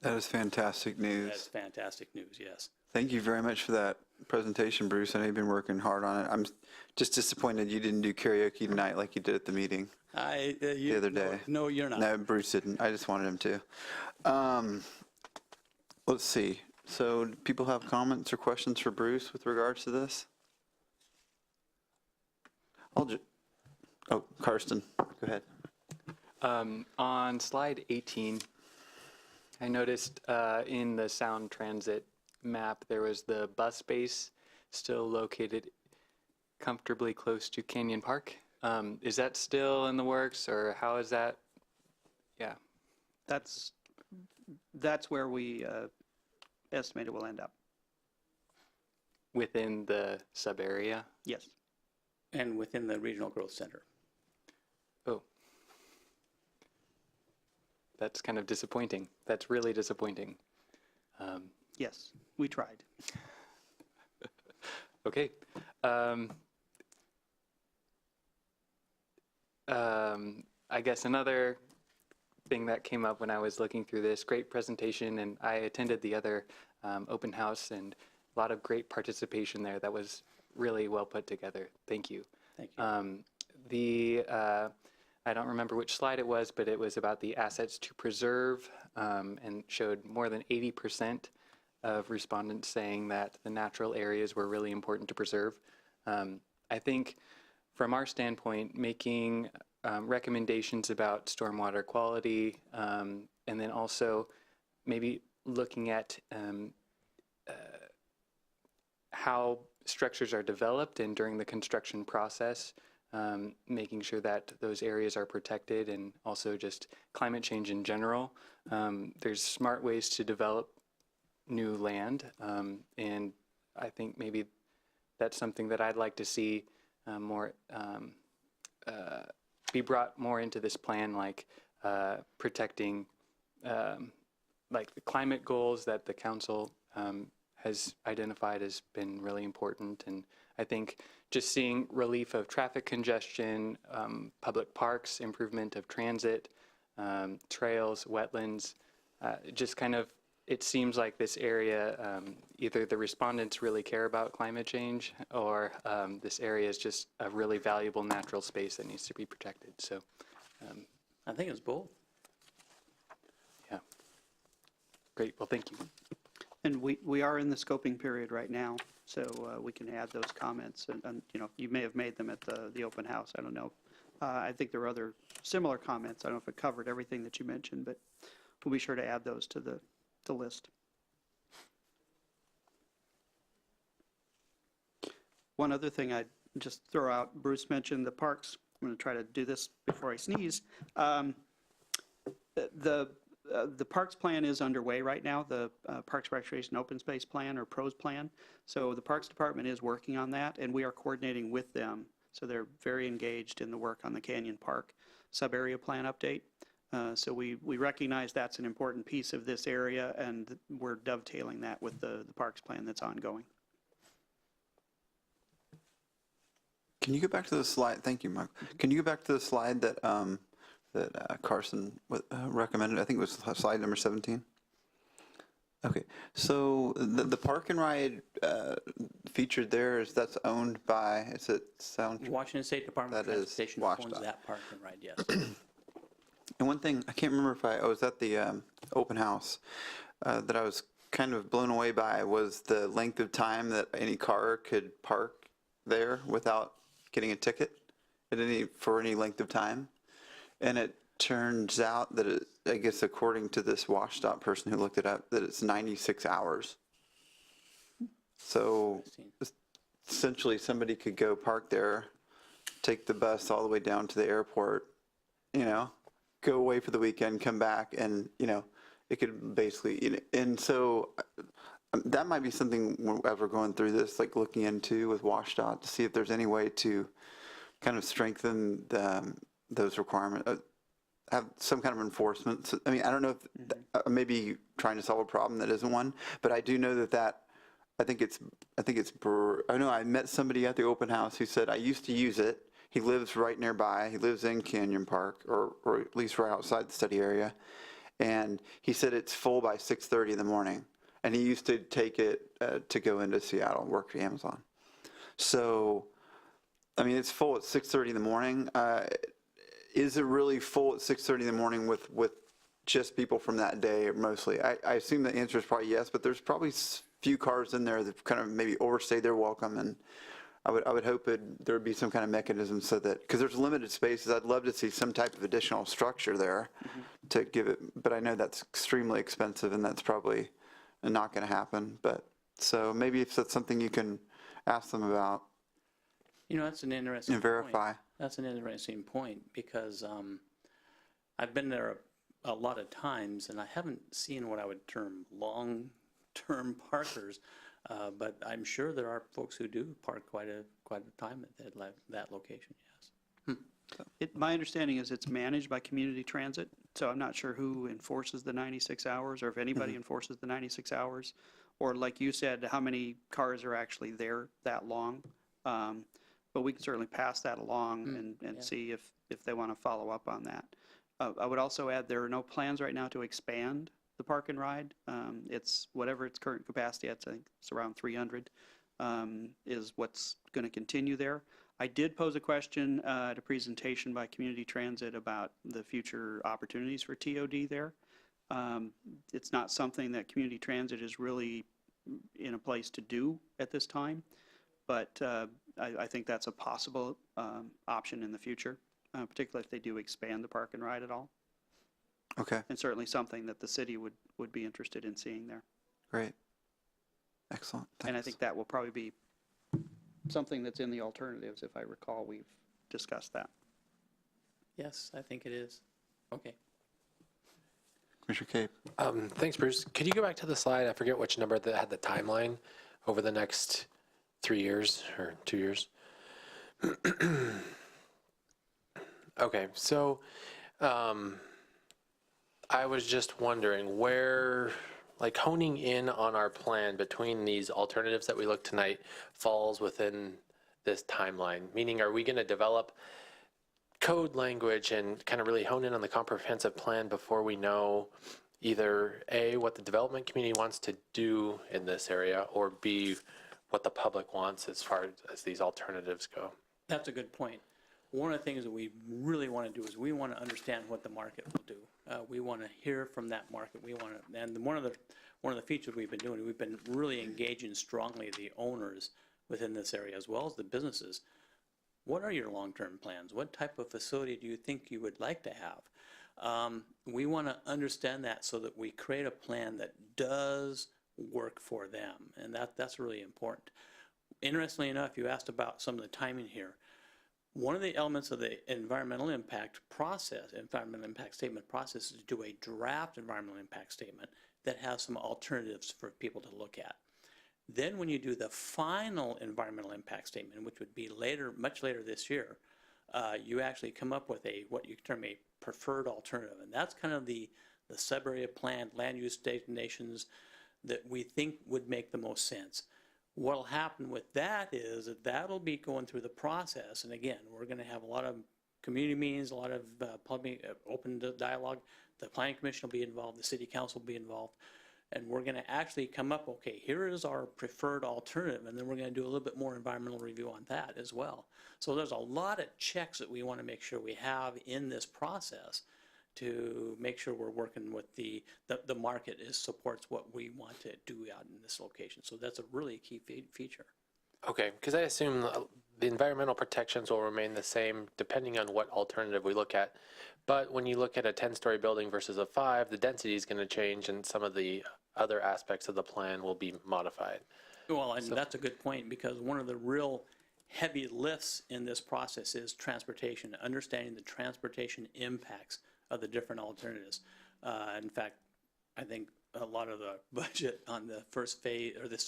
That is fantastic news. That's fantastic news, yes. Thank you very much for that presentation, Bruce. I know you've been working hard on it. I'm just disappointed you didn't do karaoke tonight like you did at the meeting the other day. No, you're not. No, Bruce didn't. I just wanted him to. Let's see. So do people have comments or questions for Bruce with regards to this? Karsten, go ahead. On slide 18, I noticed in the sound transit map there was the bus base still located comfortably close to Canyon Park. Is that still in the works, or how is that? Yeah. That's where we estimate it will end up. Within the sub area? Yes. And within the Regional Growth Center. Oh. That's kind of disappointing. That's really disappointing. Yes, we tried. Okay. I guess another thing that came up when I was looking through this, great presentation, and I attended the other open house, and a lot of great participation there. That was really well put together. Thank you. Thank you. I don't remember which slide it was, but it was about the assets to preserve, and showed more than 80% of respondents saying that the natural areas were really important to preserve. I think from our standpoint, making recommendations about stormwater quality, and then also maybe looking at how structures are developed and during the construction process, making sure that those areas are protected, and also just climate change in general. There's smart ways to develop new land, and I think maybe that's something that I'd like to see more be brought more into this plan, like protecting like the climate goals that the council has identified has been really important. And I think just seeing relief of traffic congestion, public parks, improvement of transit, trails, wetlands, just kind of, it seems like this area, either the respondents really care about climate change, or this area is just a really valuable natural space that needs to be protected. So I think it's both. yeah, great, well, thank you. And we are in the scoping period right now, so we can add those comments. And you know, you may have made them at the open house, I don't know. I think there were other similar comments. I don't know if it covered everything that you mentioned, but we'll be sure to add those to the list. One other thing I'd just throw out, Bruce mentioned the parks. I'm going to try to do this before I sneeze. The parks plan is underway right now, the Parks Recreation Open Space Plan, or PROS plan. So the Parks Department is working on that, and we are coordinating with them. So they're very engaged in the work on the Canyon Park sub-area plan update. So we recognize that's an important piece of this area, and we're dovetailing that with the parks plan that's ongoing. Can you go back to the slide? Thank you, Mark. Can you go back to the slide that Carson recommended? I think it was slide number 17. Okay, so the park and ride featured there, that's owned by, is it Sound? Washington State Department of That is Transportation owns WashDOT. that park and ride, yes. And one thing, I can't remember if I was at the open house, that I was kind of blown away by was the length of time that any car could park there without getting a ticket for any length of time. And it turns out that I guess according to this WashDOT person who looked it up, that it's 96 hours. So essentially somebody could go park there, take the bus all the way down to the airport, you know, go away for the weekend, come back, and, you know, it could basically, you know, and so that might be something as we're going through this, like looking into with WashDOT to see if there's any way to kind of strengthen those requirements, have some kind of enforcement. So, I mean, I don't know if maybe trying to solve a problem that isn't one, but I do know that I think it's, I know I met somebody at the open house who said, I used to use it. He lives right nearby. He lives in Canyon Park, or at least right outside the study area. And he said it's full by 6:30 in the morning. And he used to take it to go into Seattle and work for Amazon. So, I mean, it's full at 6:30 in the morning. Is it really full at 6:30 in the morning with just people from that day mostly? I assume the answer is probably yes, but there's probably few cars in there that kind of maybe overstayed their welcome, and I would hope there would be some kind of mechanism so that, because there's limited spaces, I'd love to see some type of additional structure there to give it, but I know that's extremely expensive and that's probably not going to happen. But so maybe if that's something you can ask them about. You know, that's an interesting And verify. point. That's an interesting point, because I've been there a lot of times, and I haven't seen what I would term long-term parkers, but I'm sure there are folks who do park quite a time at that location, yes. My understanding is it's managed by Community Transit, so I'm not sure who enforces the 96 hours, or if anybody enforces the 96 hours, or like you said, how many cars are actually there that long. But we can certainly pass that along and see if they want to follow up on that. I would also add there are no plans right now to expand the park and ride. It's whatever its current capacity, I think it's around 300, is what's going to continue there. I did pose a question at a presentation by Community Transit about the future opportunities for TOD there. It's not something that Community Transit is really in a place to do at this time, but I think that's a possible option in the future, particularly if they do expand the park and ride at all. Okay, And certainly something that the city would be interested in seeing there. great. Excellent. And I Thanks. think that will probably be something that's in the alternatives. If I recall, we've discuss that. Yes, I think it is. Okay. Commissioner Cape? Thanks, Bruce. Could you go back to the slide? I forget which number that had the timeline over the next 3 years or 2 years. Okay, so I was just wondering where, like honing in on our plan between these alternatives that we looked tonight falls within this timeline, meaning are we going to develop code language and kind of really hone in on the comprehensive plan before we know either A, what the development community wants to do in this area, or B, what the public wants as far as these alternatives go? That's a good point. One of the things that we really want to do is we want to understand what the market will do. We want to hear from that market. We want to, and one of the features we've been doing, we've been really engaging strongly the owners within this area as well as the businesses. What are your long-term plans? What type of facility do you think you would like to have? We want to understand that so that we create a plan that does work for them, and that's really important. Interestingly enough, you asked about some of the timing here. One of the elements of the environmental impact statement process is to do a draft environmental impact statement that has some alternatives for people to look at. Then when you do the final environmental impact statement, which would be later, much later this year, you actually come up with what you term a preferred alternative. And that's kind of the sub-area plan, land use designations that we think would make the most sense. What'll happen with that is that that'll be going through the process. And again, we're going to have a lot of community meetings, a lot of public open dialogue. The Planning Commission will be involved, the City Council will be involved. And we're going to actually come up, okay, here is our preferred alternative, and then we're going to do a little bit more environmental review on that as well. So there's a lot of checks that we want to make sure we have in this process to make sure we're working with the market supports what we want to do out in this location. So that's a really key feature. Okay, because I assume the environmental protections will remain the same depending on what alternative we look at. But when you look at a 10-story building versus a 5, the density is going to change and some of the other aspects of the plan will be modified. Well, and that's a good point, because one of the real heavy lifts in this process is transportation, understanding the transportation impacts of the different alternatives. In fact, I think a lot of the budget on the first phase, or the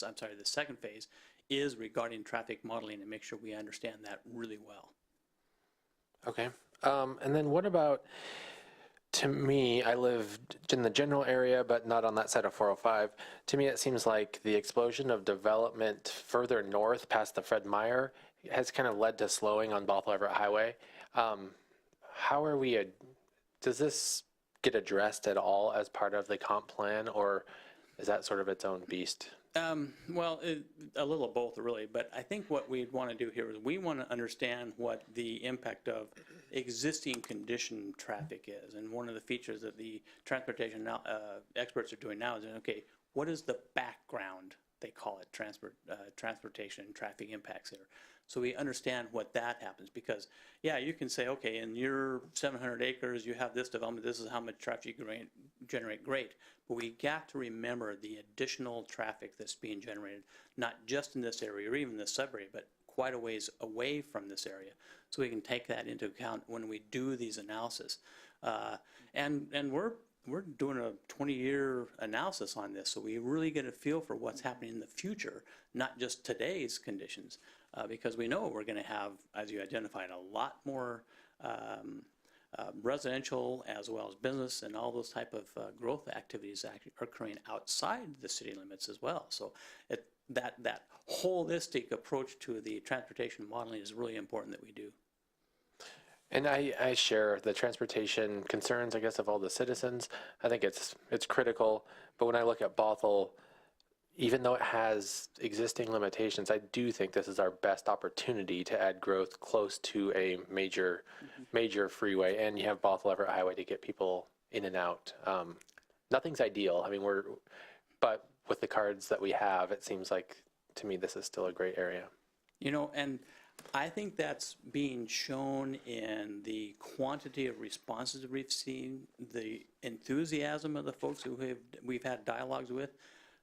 second phase, is regarding traffic modeling and make sure we understand that really well. Okay. And then what about, to me, I live in the general area, but not on that side of 405. To me, it seems like the explosion of development further north past the Fred Meyer has kind of led to slowing on Bothell Everett Highway. How are we, does this get addressed at all as part of the comp plan, or is that sort of its own beast? Well, a little of both, really. But I think what we'd want to do here is we want to understand what the impact of existing condition traffic is. And one of the features that the transportation experts are doing now is, okay, what is the background, they call it, transportation and traffic impacts here. So we understand what that happens, because, yeah, you can say, okay, in your 700 acres, you have this development, this is how much traffic you generate, great. But we got to remember the additional traffic that's being generated, not just in this area or even the sub-area, but quite a ways away from this area. So we can take that into account when we do these analysis. And we're doing a 20-year analysis on this, so we really get a feel for what's happening in the future, not just today's conditions, because we know we're going to have, as you identified, a lot more residential as well as business and all those type of growth activities actually occurring outside the city limits as well. So that holistic approach to the transportation modeling is really important that we do. And I share the transportation concerns, I guess, of all the citizens. I think it's critical. But when I look at Bothell, even though it has existing limitations, I do think this is our best opportunity to add growth close to a major freeway. And you have Bothell Everett Highway to get people in and out. Nothing's ideal. I mean, but with the cards that we have, it seems like, to me, this is still a great area. You know, and I think that's being shown in the quantity of responses we've seen, the enthusiasm of the folks we've had dialogues with.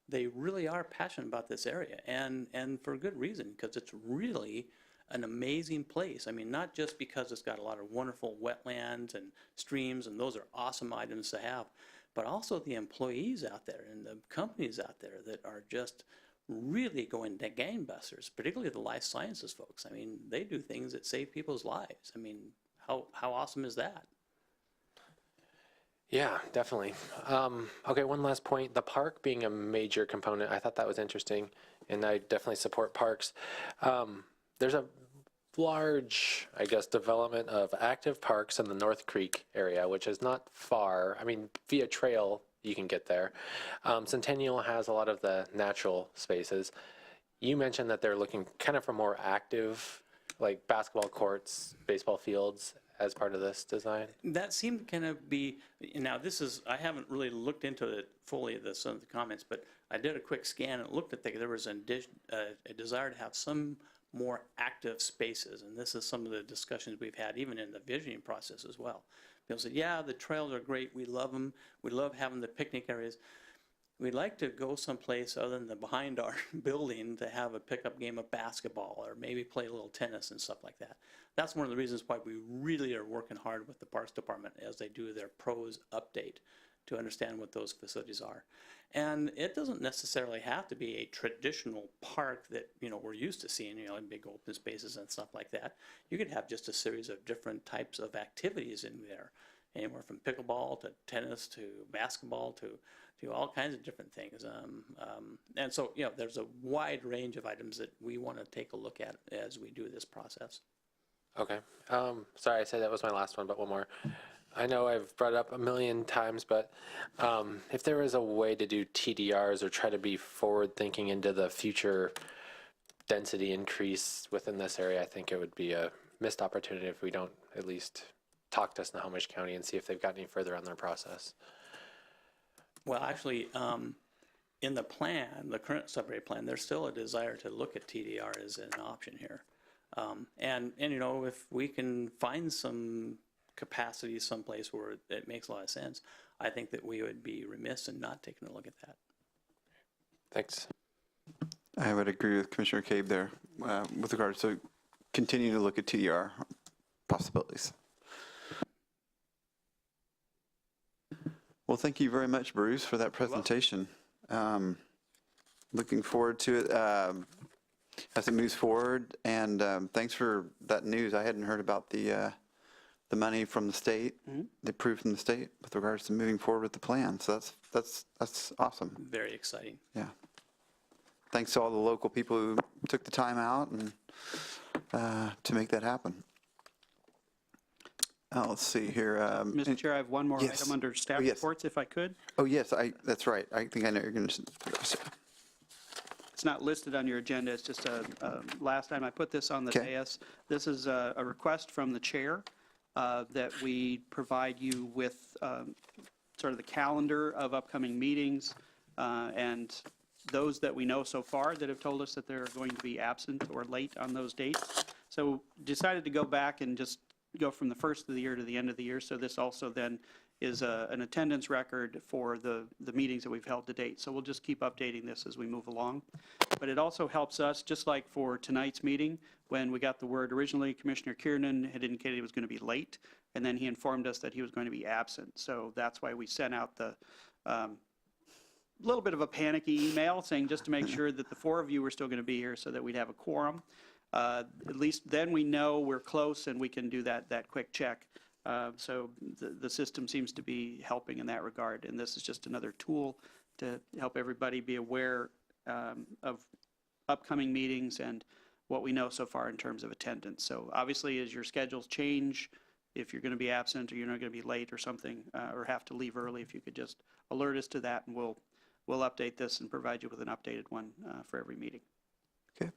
They really are passionate about this area, and for good reason, because it's really an amazing place. I mean, not just because it's got a lot of wonderful wetlands and streams, and those are awesome items to have, but also the employees out there and the companies out there that are just really going to gangbusters, particularly the life sciences folks. I mean, they do things that save people's lives. I mean, how awesome is that? Yeah, definitely. Okay, one last point. The park being a major component, I thought that was interesting, and I definitely support parks. There's a large, I guess, development of active parks in the North Creek area, which is not far. I mean, via trail, you can get there. Centennial has a lot of the natural spaces. You mentioned that they're looking kind of for more active, like basketball courts, baseball fields, as part of this design? That seemed to kind of be, now this is, I haven't really looked into it fully, some of the comments, but I did a quick scan and looked at there was a desire to have some more active spaces, and this is some of the discussions we've had even in the visioning process as well. People said, yeah, the trails are great, we love them, we love having the picnic areas. We'd like to go someplace other than behind our building to have a pickup game of basketball or maybe play a little tennis and stuff like that. That's one of the reasons why we really are working hard with the Parks Department as they do their pros update to understand what those facilities are. And it doesn't necessarily have to be a traditional park that, you know, we're used to seeing, you know, in big open spaces and stuff like that. You could have just a series of different types of activities in there, anywhere from pickleball to tennis to basketball to all kinds of different things. And so, you know, there's a wide range of items that we want to take a look at as we do this process. Okay. Sorry, I said that was my last one, but one more. I know I've brought it up a million times, but if there was a way to do TDRs or try to be forward-thinking into the future density increase within this area, I think it would be a missed opportunity if we don't at least talk to Snohomish County and see if they've got any further on their process. Well, actually, in the plan, the current subrate plan, there's still a desire to look at TDR as an option here. And you know, if we can find some capacity someplace where it makes a lot of sense, I think that we would be remiss in not taking a look at that. Thanks. I would agree with Commissioner Cabe there with regards to continuing to look at TDR possibilities. Well, thank you very much, Bruce, for that presentation. Looking forward to it as it moves forward, and thanks for that news. I hadn't heard about the money from the state, the approved from the state with regards to moving forward with the plan. So that's awesome. Very exciting. Yeah. Thanks to all the local people who took the time out and to make that happen. Let's see here. Mr. Chair, I have one more yes. item under staff Oh, yes. reports, if I could. Oh, yes, that's right. I think I know you're going to. It's not listed on your agenda. It's just last time I put this on the Okay. dais. This is a request from the chair that we provide you with sort of the calendar of upcoming meetings and those that we know so far that have told us that they're going to be absent or late on those dates. So decided to go back and just go from the first of the year to the end of the year. So this also then is an attendance record for the meetings that we've held to date. So we'll just keep updating this as we move along. But it also helps us, just like for tonight's meeting, when we got the word originally, Commissioner Kiernan had indicated he was going to be late, and then he informed us that he was going to be absent. So that's why we sent out the little bit of a panicky email saying just to make sure that the four of you were still going to be here so that we'd have a quorum. At least then we know we're close and we can do that quick check. So the system seems to be helping in that regard, and this is just another tool to help everybody be aware of upcoming meetings and what we know so far in terms of attendance. So obviously as your schedules change, if you're going to be absent or you're not going to be late or something, or have to leave early, if you could just alert us to that, and we'll update this and provide you with an updated one for every meeting. Okay.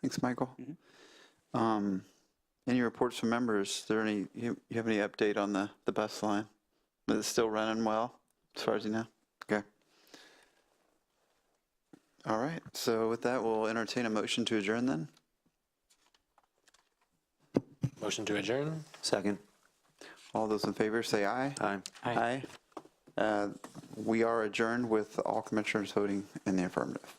Thanks, Michael. Any reports from members? Is there any, you have any update on the bus line? Is it still running well, as far as you know? Okay. All right. So with that, we'll entertain a motion to adjourn then. Motion to adjourn? Second. All those in favor say aye. Aye. Aye. We are adjourned with all commissioners voting in the affirmative.